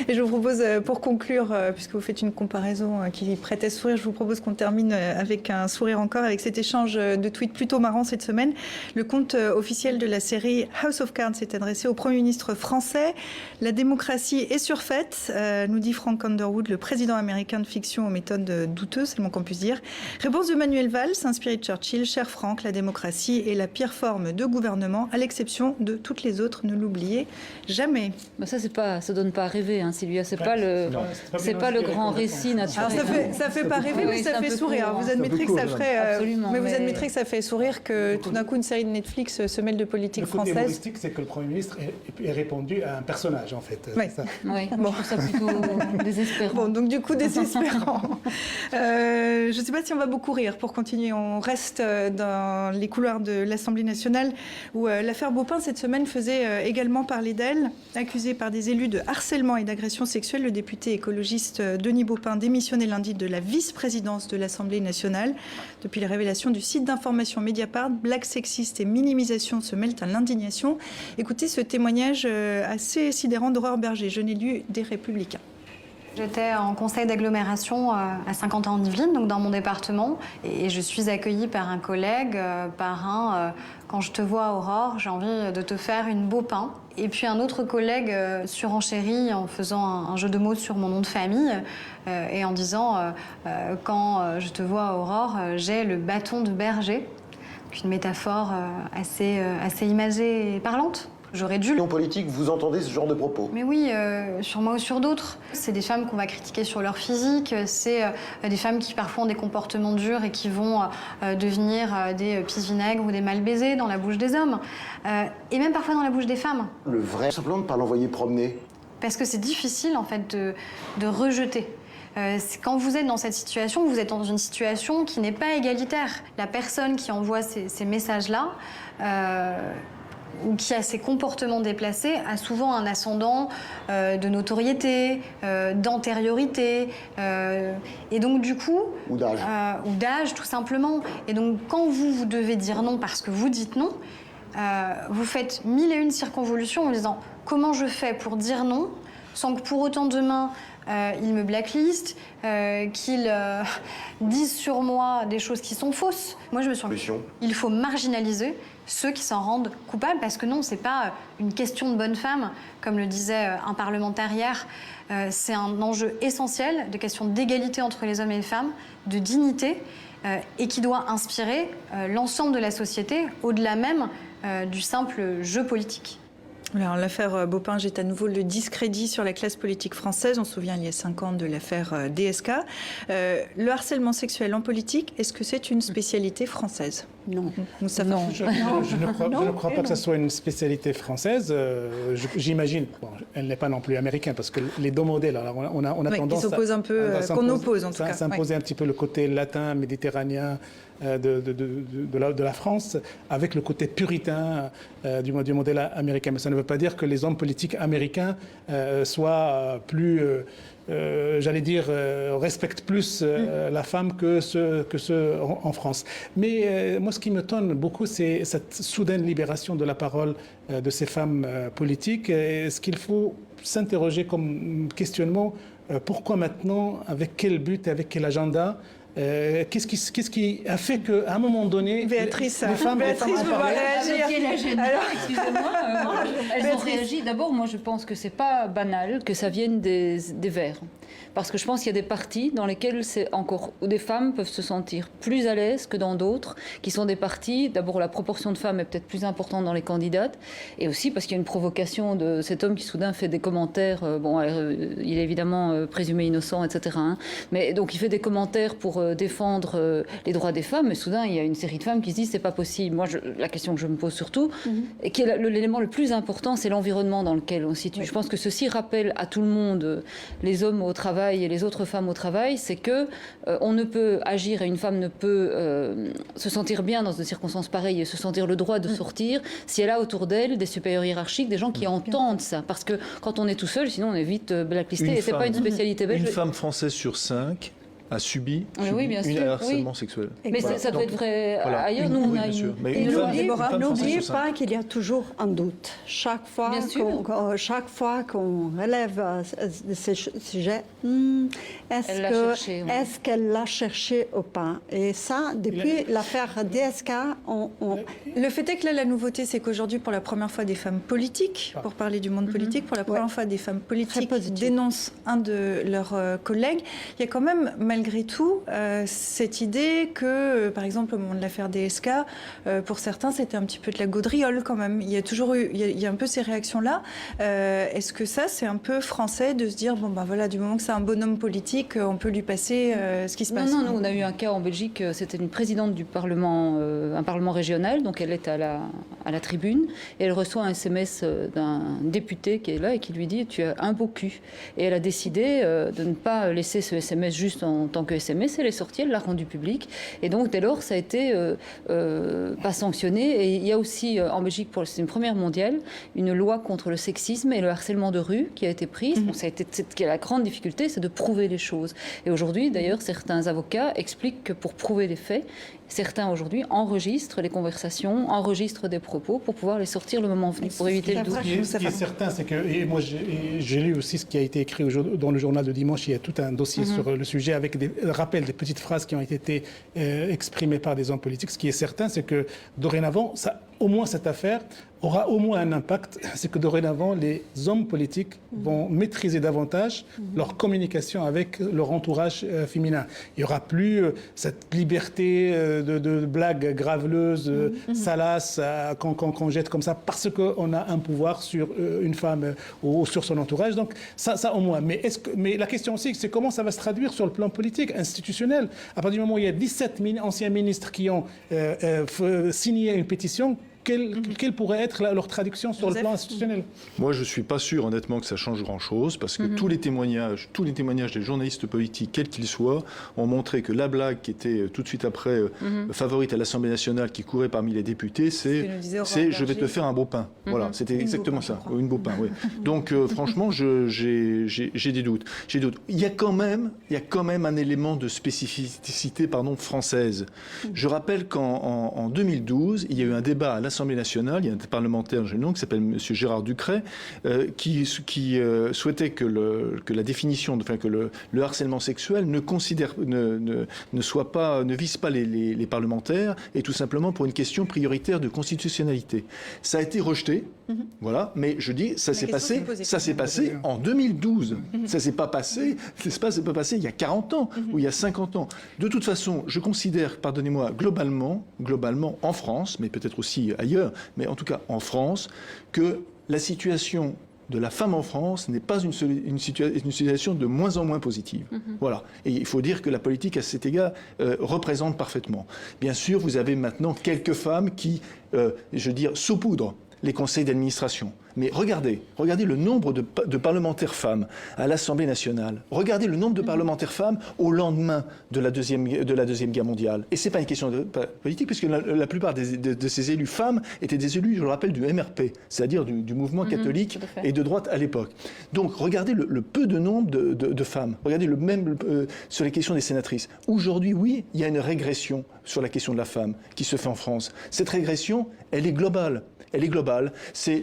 Et je vous propose, pour conclure, puisque vous faites une comparaison qui prête à sourire, je vous propose qu'on termine avec un sourire encore, avec cet échange de tweets plutôt marrant cette semaine. Le compte officiel de la série House of Cards s'est adressé au Premier ministre français. La démocratie est surfaite, nous dit Frank Underwood, le président américain de fiction aux méthodes douteuses, c'est le moins qu'on puisse dire. Réponse de Manuel Valls, inspiré de Churchill. Cher Franck, la démocratie est la pire forme de gouvernement, à l'exception de toutes les autres, ne l'oubliez jamais. Ça donne pas à rêver, hein, Sylvia. C'est pas le grand récit naturel. Alors ça fait pas rêver, mais ça fait sourire. Vous admettrez que ça ferait, mais vous admettrez que ça fait sourire que tout d'un coup une série de Netflix se mêle de politique française. Le côté humoristique, c'est que le Premier ministre ait répondu à un personnage, en fait. Oui, je trouve ça plutôt désespérant. Bon, donc du coup désespérant. Je ne sais pas si on va beaucoup rire pour continuer. On reste dans les couloirs de l'Assemblée nationale où l'affaire Baupin cette semaine faisait également parler d'elle. Accusé par des élus de harcèlement et d'agression sexuelle, le député écologiste Denis Baupin démissionnait lundi de la vice-présidence de l'Assemblée nationale. Depuis les révélations du site d'information Mediapart, blagues sexistes et minimisation se mêlent à l'indignation. Écoutez ce témoignage assez sidérant d'Aurore Berger, jeune élue des Républicains. J'étais en conseil d'agglomération à Saint-Quentin-en-Yvelines, donc dans mon département, et je suis accueillie par un collègue, quand je te vois Aurore, j'ai envie de te faire une Baupin. Et puis un autre collègue surenchérit en faisant un jeu de mots sur mon nom de famille et en disant quand je te vois Aurore, j'ai le bâton de berger. Une métaphore assez imagée et parlante. J'aurais dû... En politique, vous entendez ce genre de propos? Mais oui, sur moi ou sur d'autres. C'est des femmes qu'on va critiquer sur leur physique, c'est des femmes qui parfois ont des comportements durs et qui vont devenir des pisse-vinaigre ou des mal baisés dans la bouche des hommes. Et même parfois dans la bouche des femmes. Le vrai, simplement de ne pas l'envoyer promener. Parce que c'est difficile en fait de rejeter. Quand vous êtes dans cette situation, vous êtes dans une situation qui n'est pas égalitaire. La personne qui envoie ces messages-là, ou qui a ces comportements déplacés, a souvent un ascendant de notoriété, d'antériorité, et donc du coup... Ou d'âge. Ou d'âge, tout simplement. Et donc quand vous devez dire non parce que vous dites non, vous faites 1001 circonvolutions en disant « Comment je fais pour dire non ?» sans que pour autant demain, il me blacklist, qu'il dise sur moi des choses qui sont fausses. Moi, je me suis dit, il faut marginaliser ceux qui s'en rendent coupables, parce que non, c'est pas une question de bonne femme, comme le disait un parlementaire hier. C'est un enjeu essentiel de question d'égalité entre les hommes et les femmes, de dignité, et qui doit inspirer l'ensemble de la société, au-delà même du simple jeu politique. Alors, l'affaire Baupin jette à nouveau le discrédit sur la classe politique française. On se souvient il y a 5 ans de l'affaire DSK. Le harcèlement sexuel en politique, est-ce que c'est une spécialité française ? Non. Non. Je ne crois pas que ce soit une spécialité française. J'imagine, elle n'est pas non plus américaine, parce que les deux modèles, alors on a tendance qu'on oppose en tout cas. S'imposer un petit peu le côté latin, méditerranéen de la France, avec le côté puritain du modèle américain. Mais ça ne veut pas dire que les hommes politiques américains soient plus... j'allais dire, respectent plus la femme que ceux en France. Mais moi, ce qui me tonne beaucoup, c'est cette soudaine libération de la parole de ces femmes politiques. Ce qu'il faut s'interroger comme questionnement, pourquoi maintenant, avec quel but, avec quel agenda qu'est-ce qui a fait qu'à un moment donné, Béatrice, les femmes vous va réagir. Excusez-moi, elles ont réagi. D'abord, moi, je pense que c'est pas banal que ça vienne des Verts. Parce que je pense qu'il y a des partis dans lesquels où des femmes peuvent se sentir plus à l'aise que dans d'autres, qui sont des partis, d'abord la proportion de femmes est peut-être plus importante dans les candidates, et aussi parce qu'il y a une provocation de cet homme qui soudain fait des commentaires, il est évidemment présumé innocent, etc. Mais donc il fait des commentaires pour défendre les droits des femmes, mais soudain il y a une série de femmes qui se disent c'est pas possible. Moi, la question que je me pose surtout, et qui est l'élément le plus important, c'est l'environnement dans lequel on se situe. Oui. Je pense que ceci rappelle à tout le monde, les hommes au travail et les autres femmes au travail, c'est que on ne peut agir et une femme ne peut se sentir bien dans des circonstances pareilles et se sentir le droit de sortir si elle a autour d'elle des supérieurs hiérarchiques, des gens qui entendent ça. Parce que quand on est tout seul, sinon on est vite blacklisté et c'est pas une spécialité belge. Une femme française sur 5 a subi un harcèlement sexuel. Mais ça doit être vrai ailleurs. Nous, on a n'oubliez pas qu'il y a toujours un doute. Chaque fois qu'on relève ces sujets, est-ce qu'elle l'a cherché ou pas? Et ça, depuis l'affaire DSK, Le fait est que là, la nouveauté, c'est qu'aujourd'hui, pour la première fois, des femmes politiques, pour parler du monde politique, pour la première fois, des femmes politiques dénoncent un de leurs collègues. Il y a quand même, malgré tout, cette idée que, par exemple, au moment de l'affaire DSK, pour certains, c'était un petit peu de la gaudriole quand même. Il y a toujours eu, il y a un peu ces réactions-là. Est-ce que ça, c'est un peu français de se dire, bon, ben voilà, du moment que c'est un bonhomme politique, on peut lui passer ce qui se passe? Non, on a eu un cas en Belgique, c'était une présidente du Parlement, un Parlement régional, donc elle est à la tribune, et elle reçoit un SMS d'un député qui est là et qui lui dit, tu as un beau cul. Et elle a décidé de ne pas laisser ce SMS juste en tant que SMS, elle est sortie, elle l'a rendu public, et donc dès lors ça a été pas sanctionné. Et il y a aussi en Belgique, c'est une première mondiale, une loi contre le sexisme et le harcèlement de rue qui a été prise. Bon, ça a été la grande difficulté, c'est de prouver les choses. Et aujourd'hui, d'ailleurs, certains avocats expliquent que pour prouver les faits, certains aujourd'hui enregistrent les conversations, enregistrent des propos pour pouvoir les sortir le moment venu, pour éviter le doute. Ce qui est certain, c'est que, et moi j'ai lu aussi ce qui a été écrit dans le journal de dimanche, il y a tout un dossier sur le sujet avec des rappels, des petites phrases qui ont été exprimées par des hommes politiques. Ce qui est certain, c'est que dorénavant, au moins cette affaire aura au moins un impact, c'est que dorénavant, les hommes politiques vont maîtriser davantage leur communication avec leur entourage féminin. Il n'y aura plus cette liberté de blagues graveleuses, salaces, qu'on jette comme ça, parce qu'on a un pouvoir sur une femme ou sur son entourage. Donc ça au moins. Mais la question aussi, c'est comment ça va se traduire sur le plan politique, institutionnel. À partir du moment où il y a 17 anciens ministres qui ont signé une pétition, quelle pourrait être leur traduction sur le plan institutionnel? Moi, je ne suis pas sûr, honnêtement, que ça change grand-chose, parce que tous les témoignages des journalistes politiques, quels qu'ils soient, ont montré que la blague qui était tout de suite après favorite à l'Assemblée nationale, qui courait parmi les députés, c'est je vais te faire un beau pain. Voilà, c'était exactement ça. Une beau pain, oui. Donc, franchement, j'ai des doutes. Il y a quand même un élément de spécificité française. Je rappelle qu'en 2012, il y a eu un débat à l'Assemblée nationale, il y a un parlementaire qui s'appelle M. Gérard Ducret, qui souhaitait que la définition, que le harcèlement sexuel ne vise pas les parlementaires, et tout simplement pour une question prioritaire de constitutionnalité. Ça a été rejeté, voilà, mais je dis, ça s'est passé en 2012. Ça s'est pas passé il y a 40 ans ou il y a 50 ans. De toute façon, je considère, pardonnez-moi, globalement en France, mais peut-être aussi ailleurs, mais en tout cas en France, que la situation de la femme en France n'est pas une situation de moins en moins positive. Voilà. Et il faut dire que la politique, à cet égard, représente parfaitement. Bien sûr, vous avez maintenant quelques femmes qui, saupoudrent les conseils d'administration. Mais regardez le nombre de parlementaires femmes à l'Assemblée nationale. Regardez le nombre de parlementaires femmes au lendemain de la Deuxième Guerre mondiale. Et ce n'est pas une question de politique, puisque la plupart de ces élus femmes étaient des élus, je le rappelle, du MRP, c'est-à-dire du mouvement catholique et de droite à l'époque. Donc regardez le peu de nombre de femmes. Regardez le même sur les questions des sénatrices. Aujourd'hui, oui, il y a une régression sur la question de la femme qui se fait en France. Cette régression, elle est globale. C'est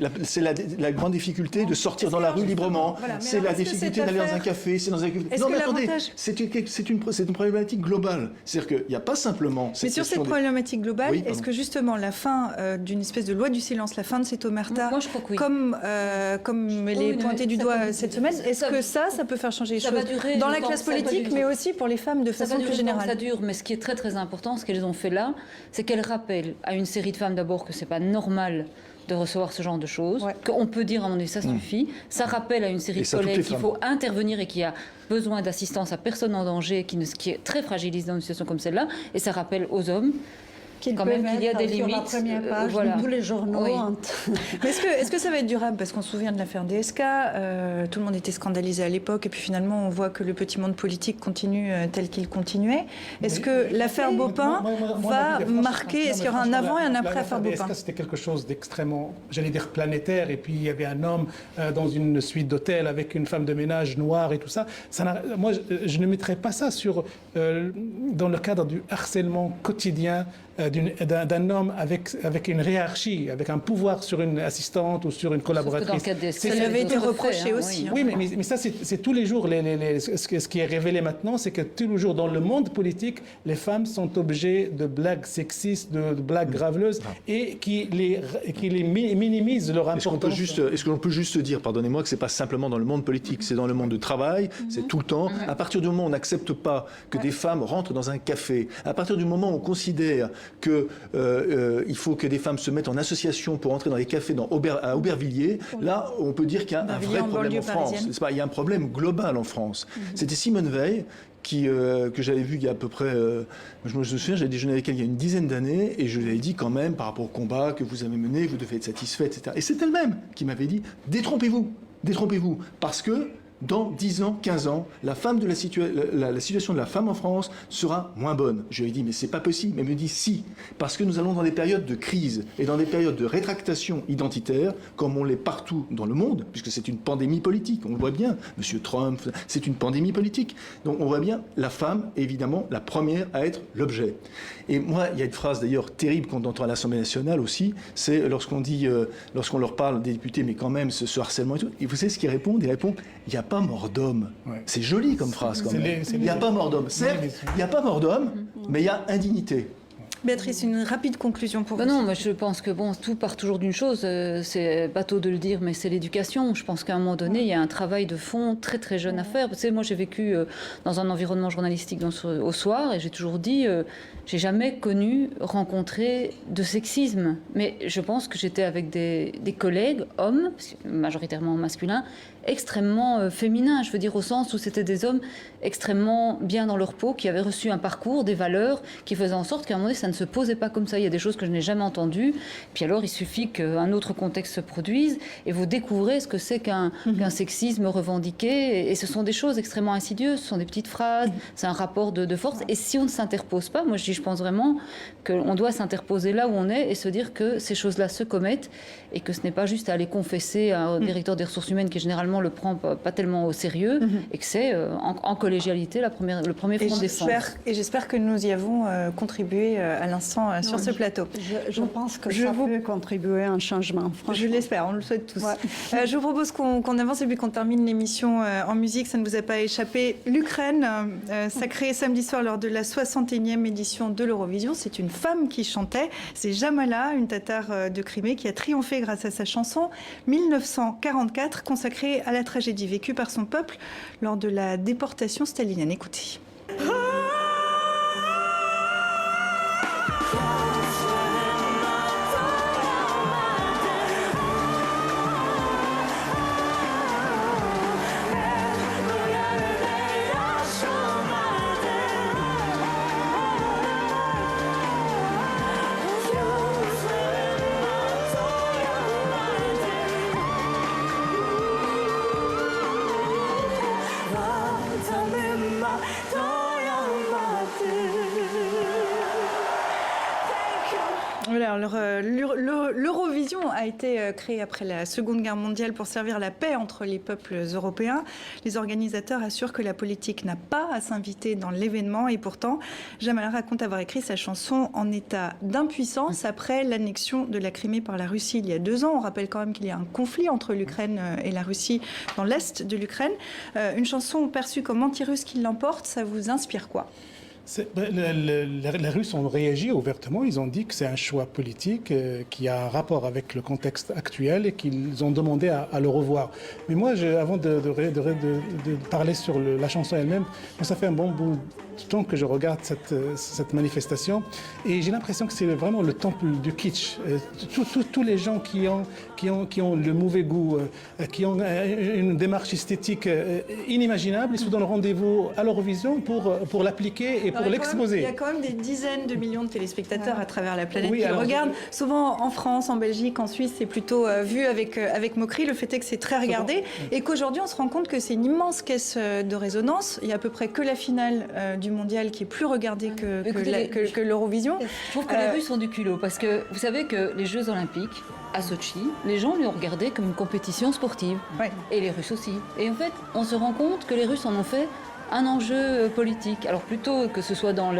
la grande difficulté de sortir dans la rue librement. Voilà, c'est la difficulté d'aller dans un café. Non, mais attendez, c'est une problématique globale. C'est-à-dire qu'il n'y a pas simplement... Mais sur cette problématique globale, est-ce que justement la fin d'une espèce de loi du silence, la fin de cette omerta, moi, je crois que oui. Comme elle est pointée du doigt cette semaine, est-ce que ça peut faire changer les choses dans la classe politique, mais aussi pour les femmes de façon plus générale? Ça dure, mais ce qui est très très important, ce qu'elles ont fait là, c'est qu'elles rappellent à une série de femmes d'abord que c'est pas normal de recevoir ce genre de choses, qu'on peut dire à mon avis ça suffit. Ça rappelle à une série de collègues qu'il faut intervenir et qu'il y a besoin d'assistance à personne en danger, qui est très fragilisée dans une situation comme celle-là, et ça rappelle aux hommes quand même qu'il y a des limites. Sur la première page de tous les journaux. Oui. Mais est-ce que ça va être durable? Parce qu'on se souvient de l'affaire DSK, tout le monde était scandalisé à l'époque, et puis finalement on voit que le petit monde politique continue tel qu'il continuait. Est-ce que l'affaire Baupin va marquer, est-ce qu'il y aura un avant et un après l'affaire Baupin? C'était quelque chose d'extrêmement, j'allais dire planétaire, et puis il y avait un homme dans une suite d'hôtel avec une femme de ménage noire et tout ça. Moi, je ne mettrais pas ça dans le cadre du harcèlement quotidien d'un homme avec une hiérarchie, avec un pouvoir sur une assistante ou sur une collaboratrice. Ça lui avait été reproché aussi. Oui, mais ça, c'est tous les jours. Ce qui est révélé maintenant, c'est que tous les jours, dans le monde politique, les femmes sont objets de blagues sexistes, de blagues graveleuses, et qui les minimisent leur importance. Est-ce que l'on peut juste dire, pardonnez-moi, que ce n'est pas simplement dans le monde politique, c'est dans le monde du travail, c'est tout le temps. À partir du moment où on n'accepte pas que des femmes rentrent dans un café, à partir du moment où on considère qu'il faut que des femmes se mettent en association pour entrer dans les cafés à Aubervilliers, là, on peut dire qu'il y a un vrai problème en France. Il y a un problème global en France. C'était Simone Veil que j'avais vu il y a à peu près... je me souviens, j'avais déjeuné avec elle il y a une dizaine d'années, et je lui avais dit quand même, par rapport au combat que vous avez mené, vous devez être satisfait, etc. Et c'est elle-même qui m'avait dit, détrompez-vous, parce que dans 10 ans, 15 ans, la situation de la femme en France sera moins bonne. Je lui ai dit, mais c'est pas possible. Elle me dit, si, parce que nous allons dans des périodes de crise et dans des périodes de rétractation identitaire, comme on l'est partout dans le monde, puisque c'est une pandémie politique. On le voit bien, Monsieur Trump, c'est une pandémie politique. Donc on voit bien la femme, évidemment, la première à être l'objet. Et moi, il y a une phrase d'ailleurs terrible qu'on entend à l'Assemblée nationale aussi, c'est lorsqu'on leur parle des députés, mais quand même, ce harcèlement et tout, et vous savez ce qu'ils répondent? Ils répondent, il n'y a pas mort d'homme. Ouais. C'est joli comme phrase quand même. Il n'y a pas mort d'homme. Certes, il n'y a pas mort d'homme, mais il y a indignité. Béatrice, une rapide conclusion pour vous. Non, moi je pense que tout part toujours d'une chose, c'est bateau de le dire, mais c'est l'éducation. Je pense qu'à un moment donné, il y a un travail de fond très très jeune à faire. Vous savez, moi j'ai vécu dans un environnement journalistique au soir, et j'ai toujours dit, j'ai jamais rencontré de sexisme. Mais je pense que j'étais avec des collègues, hommes, majoritairement masculins, extrêmement féminins, je veux dire au sens où c'était des hommes extrêmement bien dans leur peau, qui avaient reçu un parcours, des valeurs, qui faisaient en sorte qu'à un moment donné, ça ne se posait pas comme ça. Il y a des choses que je n'ai jamais entendues. Puis alors, il suffit qu'un autre contexte se produise et vous découvrez ce que c'est qu'un sexisme revendiqué. Et ce sont des choses extrêmement insidieuses, ce sont des petites phrases, c'est un rapport de force. Et si on ne s'interpose pas, moi je pense vraiment qu'on doit s'interposer là où on est et se dire que ces choses-là se commettent et que ce n'est pas juste à aller confesser à un directeur des ressources humaines qui généralement le prend pas tellement au sérieux et que c'est en collégialité le premier front de défense. Et j'espère que nous y avons contribué à l'instant sur ce plateau. Je pense que ça peut contribuer à un changement. Je l'espère, on le souhaite tous. Ouais. Je vous propose qu'on avance et puis qu'on termine l'émission en musique. Ça ne vous a pas échappé. L'Ukraine, sacrée samedi soir lors de la 61e édition de l'Eurovision. C'est une femme qui chantait. C'est Jamala, une Tatare de Crimée, qui a triomphé grâce à sa chanson 1944, consacrée à la tragédie vécue par son peuple lors de la déportation stalinienne. Écoutez. Voilà, alors, l'Eurovision a été créée après la Seconde Guerre mondiale pour servir la paix entre les peuples européens. Les organisateurs assurent que la politique n'a pas à s'inviter dans l'événement et pourtant, Jamala raconte avoir écrit sa chanson en état d'impuissance après l'annexion de la Crimée par la Russie il y a 2 ans. On rappelle quand même qu'il y a un conflit entre l'Ukraine et la Russie dans l'est de l'Ukraine. Une chanson perçue comme anti-russe qui l'emporte, ça vous inspire quoi ? Les Russes ont réagi ouvertement. Ils ont dit que c'est un choix politique qui a un rapport avec le contexte actuel et qu'ils ont demandé à le revoir. Mais moi, avant de parler sur la chanson elle-même, ça fait un bon bout de temps que je regarde cette manifestation et j'ai l'impression que c'est vraiment le temple du kitsch. Tous les gens qui ont le mauvais goût, qui ont une démarche esthétique inimaginable, ils se donnent rendez-vous à l'Eurovision pour l'appliquer et pour l'exposer. Il y a quand même des dizaines de millions de téléspectateurs à travers la planète qui le regardent. Souvent en France, en Belgique, en Suisse, c'est plutôt vu avec moquerie. Le fait est que c'est très regardé et qu'aujourd'hui, on se rend compte que c'est une immense caisse de résonance. Il n'y a à peu près que la finale du mondial qui est plus regardée que l'Eurovision. Je trouve que les Russes ont du culot parce que vous savez que les Jeux Olympiques à Sochi, les gens les ont regardés comme une compétition sportive. Ouais. Et les Russes aussi. Et en fait, on se rend compte que les Russes en ont fait un enjeu politique. Alors plutôt que ce soit dans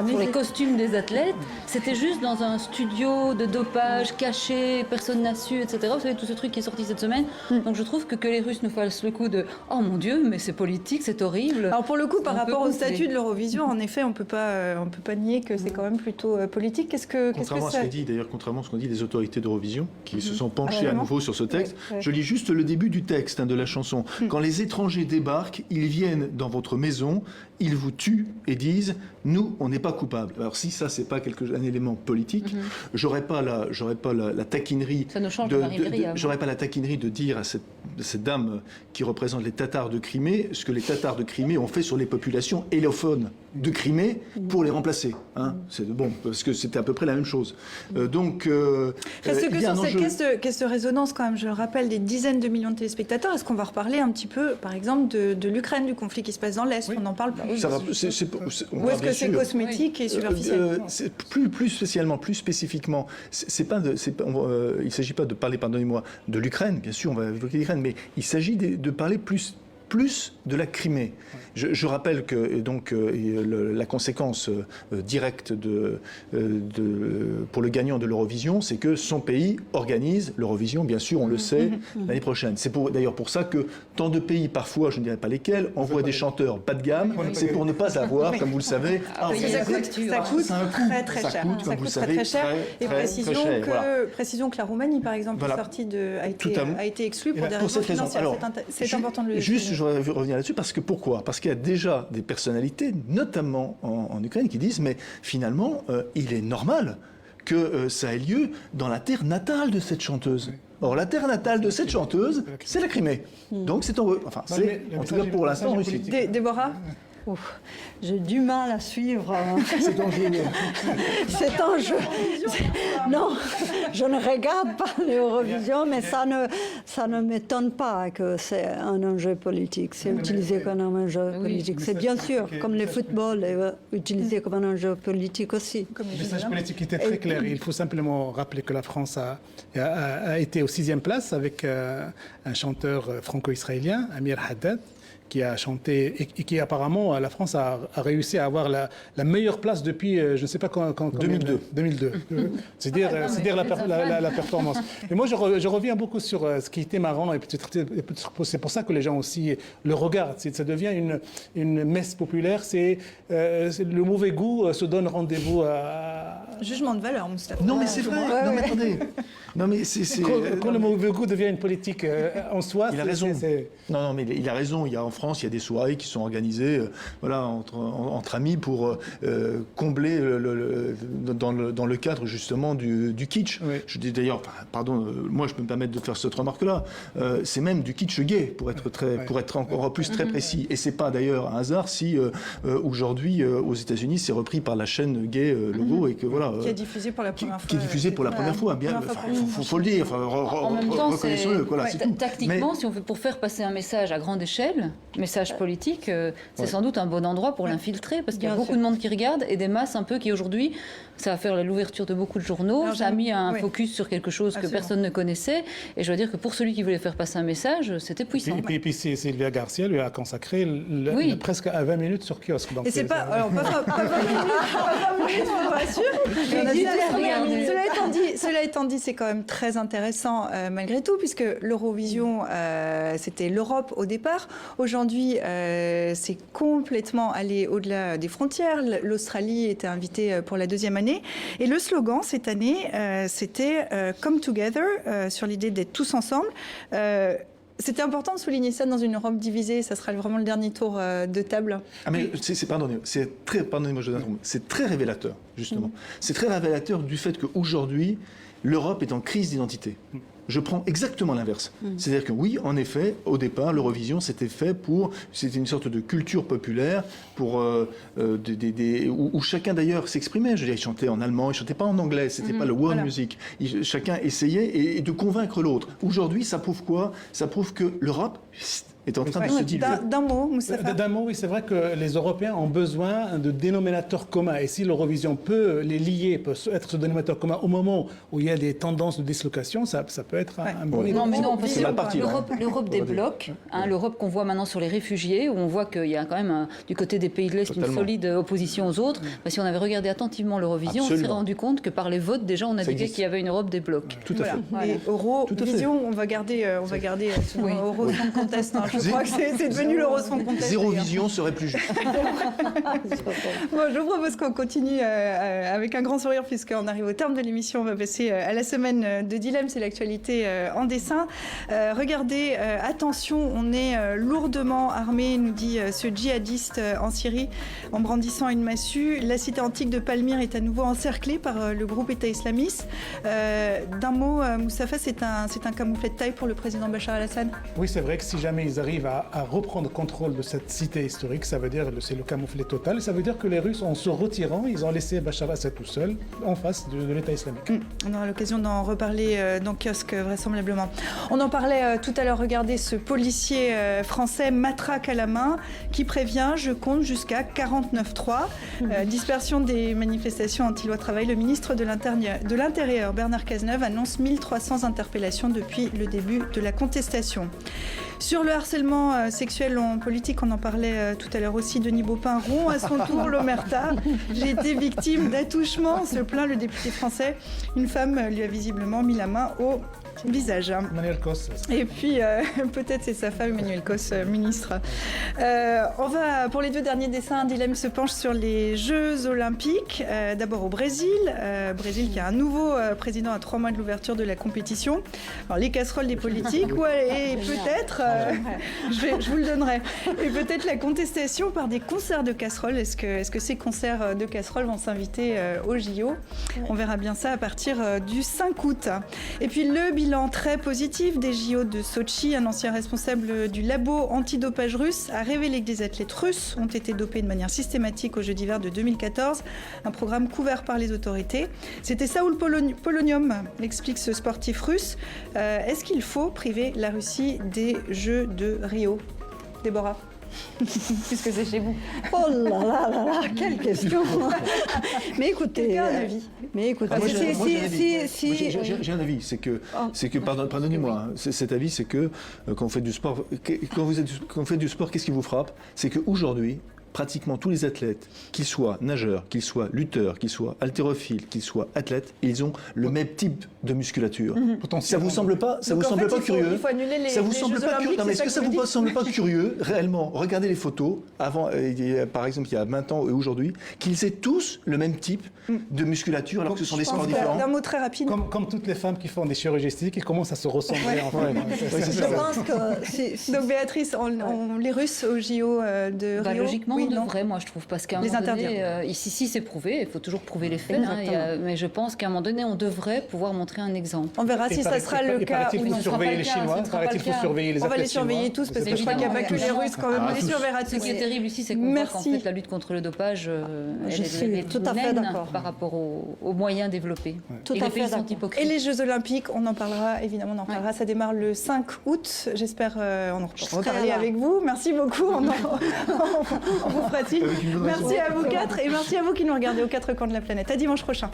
pour les costumes des athlètes, c'était juste dans un studio de dopage caché, personne n'a su, etc. Vous savez, tout ce truc qui est sorti cette semaine. Donc je trouve que les Russes nous fassent le coup de « Oh mon Dieu, mais c'est politique, c'est horrible ». Alors pour le coup, par rapport au statut de l'Eurovision, en effet, on peut pas nier que c'est quand même plutôt politique. Contrairement à ce qu'ont dit les autorités d'Eurovision, qui se sont penchées à nouveau sur ce texte, je lis juste le début du texte de la chanson. Quand les étrangers débarquent, ils viennent dans votre maison, ils vous tuent et disent « Nous, on n'est pas coupables ». Alors si ça, c'est pas un élément politique, j'aurais pas la taquinerie. Ça nous change de Marie-Myriam. J'aurais pas la taquinerie de dire à cette dame qui représente les Tatars de Crimée ce que les Tatars de Crimée ont fait sur les populations élophones de Crimée pour les remplacer. Hein. C'est bon parce que c'était à peu près la même chose. Donc reste que sur cette caisse de résonance quand même. Je le rappelle, des dizaines de millions de téléspectateurs. Est-ce qu'on va reparler un petit peu, par exemple, de l'Ukraine, du conflit qui se passe dans l'Est? On en parle plus. Ou est-ce que c'est cosmétique et superficiel? Plus spécifiquement, il ne s'agit pas de parler, pardonnez-moi, de l'Ukraine, bien sûr, on va évoquer l'Ukraine, mais il s'agit de parler plus de la Crimée. Je rappelle que la conséquence directe pour le gagnant de l'Eurovision, c'est que son pays organise l'Eurovision, bien sûr, on le sait, l'année prochaine. C'est d'ailleurs pour ça que tant de pays, parfois, je ne dirais pas lesquels, envoient des chanteurs bas de gamme, c'est pour ne pas avoir, comme vous le savez, ça coûte très très cher. Ça coûte très cher. Et précisons que la Roumanie, par exemple, a été exclue pour des raisons financières. C'est important de le dire. Je voudrais revenir là-dessus pourquoi ? Parce qu'il y a déjà des personnalités, notamment en Ukraine, qui disent mais finalement, il est normal que ça ait lieu dans la terre natale de cette chanteuse. Or, la terre natale de cette chanteuse, c'est la Crimée. Donc c'est en tout cas pour l'instant en Russie. Déborah ? J'ai du mal à suivre cet enjeu. Non, je ne regarde pas l'Eurovision, mais ça ne m'étonne pas que c'est un enjeu politique. C'est utilisé comme un enjeu politique. C'est bien sûr, comme le football est utilisé comme un enjeu politique aussi. Le message politique était très clair. Il faut simplement rappeler que la France a été aux 6e place avec un chanteur franco-israélien, Amir Haddad, qui a chanté et qui apparemment la France a réussi à avoir la meilleure place depuis je ne sais pas quand 2002. C'est dire la performance. Et moi je reviens beaucoup sur ce qui était marrant et peut-être c'est pour ça que les gens aussi le regardent. Ça devient une messe populaire. C'est le mauvais goût se donne rendez-vous à jugement de valeur, Moustapha. Non mais c'est vrai. Non mais attendez. Non mais c'est quand le mauvais goût devient une politique en soi. Il a raison. Non mais il a raison. En France, il y a des soirées qui sont organisées entre amis pour combler dans le cadre justement du kitsch. Oui. Je dis d'ailleurs, moi je peux me permettre de faire cette remarque-là. C'est même du kitsch gay pour être encore plus très précis. Et c'est pas d'ailleurs un hasard si aujourd'hui aux États-Unis c'est repris par la chaîne gay Logo et que voilà. Qui est diffusé pour la première fois. Qui est diffusé pour la première fois. Bien, faut le dire. En même temps, reconnaissons-le. Voilà, c'est tout. Tactiquement, si on veut pour faire passer un message à grande échelle, message politique, c'est sans doute un bon endroit pour l'infiltrer, parce qu'il y a beaucoup de monde qui regarde et des masses un peu qui aujourd'hui, ça va faire l'ouverture de beaucoup de journaux, ça a mis un focus sur quelque chose que personne ne connaissait, et je dois dire que pour celui qui voulait faire passer un message, c'était puissant. Et puis Sylvia Garcia lui a consacré presque à 20 minutes sur Kiosque. Donc et c'est pas 20 minutes, je vous rassure. Cela étant dit, c'est quand même très intéressant malgré tout, puisque l'Eurovision, c'était l'Europe au départ. Aujourd'hui, c'est complètement allé au-delà des frontières. L'Australie était invitée pour la 2e année. Et le slogan cette année, c'était Come Together, sur l'idée d'être tous ensemble. C'était important de souligner ça dans une Europe divisée. Ça sera vraiment le dernier tour de table. Ah mais pardonnez-moi, c'est très révélateur, justement. C'est très révélateur du fait qu'aujourd'hui, l'Europe est en crise d'identité. Je prends exactement l'inverse. C'est-à-dire que oui, en effet, au départ, l'Eurovision, c'était une sorte de culture populaire pour où chacun d'ailleurs s'exprimait. Je veux dire, il chantait en allemand, il chantait pas en anglais. C'était pas le world music. Chacun essayait et de convaincre l'autre. Aujourd'hui, ça prouve quoi? Ça prouve que l'Europe est en train de se diluer. D'un mot, Moustapha. D'un mot, oui, c'est vrai que les Européens ont besoin de dénominateurs communs. Et si l'Eurovision peut les lier, peut être ce dénominateur commun au moment où il y a des tendances de dislocation, ça peut être un bon Non, mais non, c'est mal parti. L'Europe des blocs, l'Europe qu'on voit maintenant sur les réfugiés, où on voit qu'il y a quand même du côté des pays de l'Est une solide opposition aux autres. Bah, si on avait regardé attentivement l'Eurovision, on s'est rendu compte que par les votes, déjà, on indiquait qu'il y avait une Europe des blocs. Tout à fait. Et Eurovision, on va garder ce nom Euro Song Contest. Je crois que c'est devenu l'Euro Song Contest. Zéro vision serait plus juste. Bon, je vous propose qu'on continue avec un grand sourire, puisqu'on arrive au terme de l'émission. On va passer à la semaine de Dilemme, c'est l'actualité en dessin. Regardez, attention, on est lourdement armé, nous dit ce djihadiste en Syrie, en brandissant une massue. La cité antique de Palmyre est à nouveau encerclée par le groupe État islamiste. D'un mot, Moustapha, c'est un camouflet de taille pour le président Bachar el-Assad? Oui, c'est vrai que si jamais ils arrivent à reprendre contrôle de cette cité historique, ça veut dire que c'est le camouflet total. Ça veut dire que les Russes, en se retirant, ils ont laissé Bachar el-Assad tout seul en face de l'État islamique. On aura l'occasion d'en reparler dans Kiosque, vraisemblablement. On en parlait tout à l'heure. Regardez ce policier français, matraque à la main, qui prévient: je compte jusqu'à 49.3. Dispersion des manifestations anti-loi travail. Le ministre de l'Intérieur, Bernard Cazeneuve, annonce 1300 interpellations depuis le début de la contestation. Sur le harcèlement sexuel en politique, on en parlait tout à l'heure aussi. Denis Baupin rompt à son tour l'omerta. J'ai été victime d'attouchement, se plaint le député français. Une femme lui a visiblement mis la main au visage. Emmanuel Cos. Et puis, peut-être c'est sa femme, Emmanuel Cos, ministre. On va, pour les 2 derniers dessins, Dilemme se penche sur les Jeux Olympiques. D'abord au Brésil. Brésil qui a un nouveau président à 3 mois de l'ouverture de la compétition. Alors, les casseroles des politiques, et peut-être, je vous le donnerai, et peut-être la contestation par des concerts de casseroles. Est-ce que ces concerts de casseroles vont s'inviter au JO? On verra bien ça à partir du 5 août. Et puis, le bilan très positif des JO de Sochi. Un ancien responsable du labo antidopage russe a révélé que des athlètes russes ont été dopés de manière systématique aux Jeux d'hiver de 2014, un programme couvert par les autorités. C'était Saoul Polonium, explique ce sportif russe. Est-ce qu'il faut priver la Russie des Jeux de Rio? Déborah, puisque c'est chez vous. Oh là là là là, quelle question. Mais écoutez, un avis. Mais écoutez, j'ai un avis, c'est que pardonnez-moi, cet avis, c'est que quand vous faites du sport, qu'est-ce qui vous frappe? C'est qu'aujourd'hui, pratiquement tous les athlètes, qu'ils soient nageurs, qu'ils soient lutteurs, qu'ils soient haltérophiles, qu'ils soient athlètes, ils ont le même type de musculature. Ça vous semble pas curieux? Il faut annuler les ça vous les semble Jeux pas curieux? Olympiques, Non, mais est-ce que ça vous semble pas curieux réellement? Regardez les photos avant, par exemple, il y a 20 ans et aujourd'hui, qu'ils aient tous le même type de musculature alors que ce sont des sports différents. D'un mot très rapide. Comme toutes les femmes qui font des chirurgies esthétiques, ils commencent à se ressembler. En fait. je pense que Donc Béatrice, les Russes au JO de Rio. Logiquement, oui, on non. devrait, moi je trouve, parce qu'à un Les moment donné, interdire. ici c'est prouvé, il faut toujours prouver les faits, mais je pense qu'à un moment donné, on devrait pouvoir montrer un exemple. On verra si ça sera le cas ou non. il faut surveiller les Chinois, il faut surveiller les On va les athlètes surveiller chinois. tous, parce que je crois qu'il n'y a pas que les Russes quand même, on les surveillera tous. Ce qui est terrible ici, c'est qu'on voit qu'en fait la lutte contre le dopage, Je suis elle est tout à fait humaine d'accord. par rapport aux moyens développés. Tout Et à les fait pays sont d'accord. hypocrites. Et les Jeux Olympiques, on en parlera, évidemment, on en parlera. Ça démarre le 5 août. J'espère en reparler avec vous. Merci beaucoup. On vous fera-t-il. Merci à vous quatre et merci à vous qui nous regardez aux quatre coins de la planète. À dimanche prochain.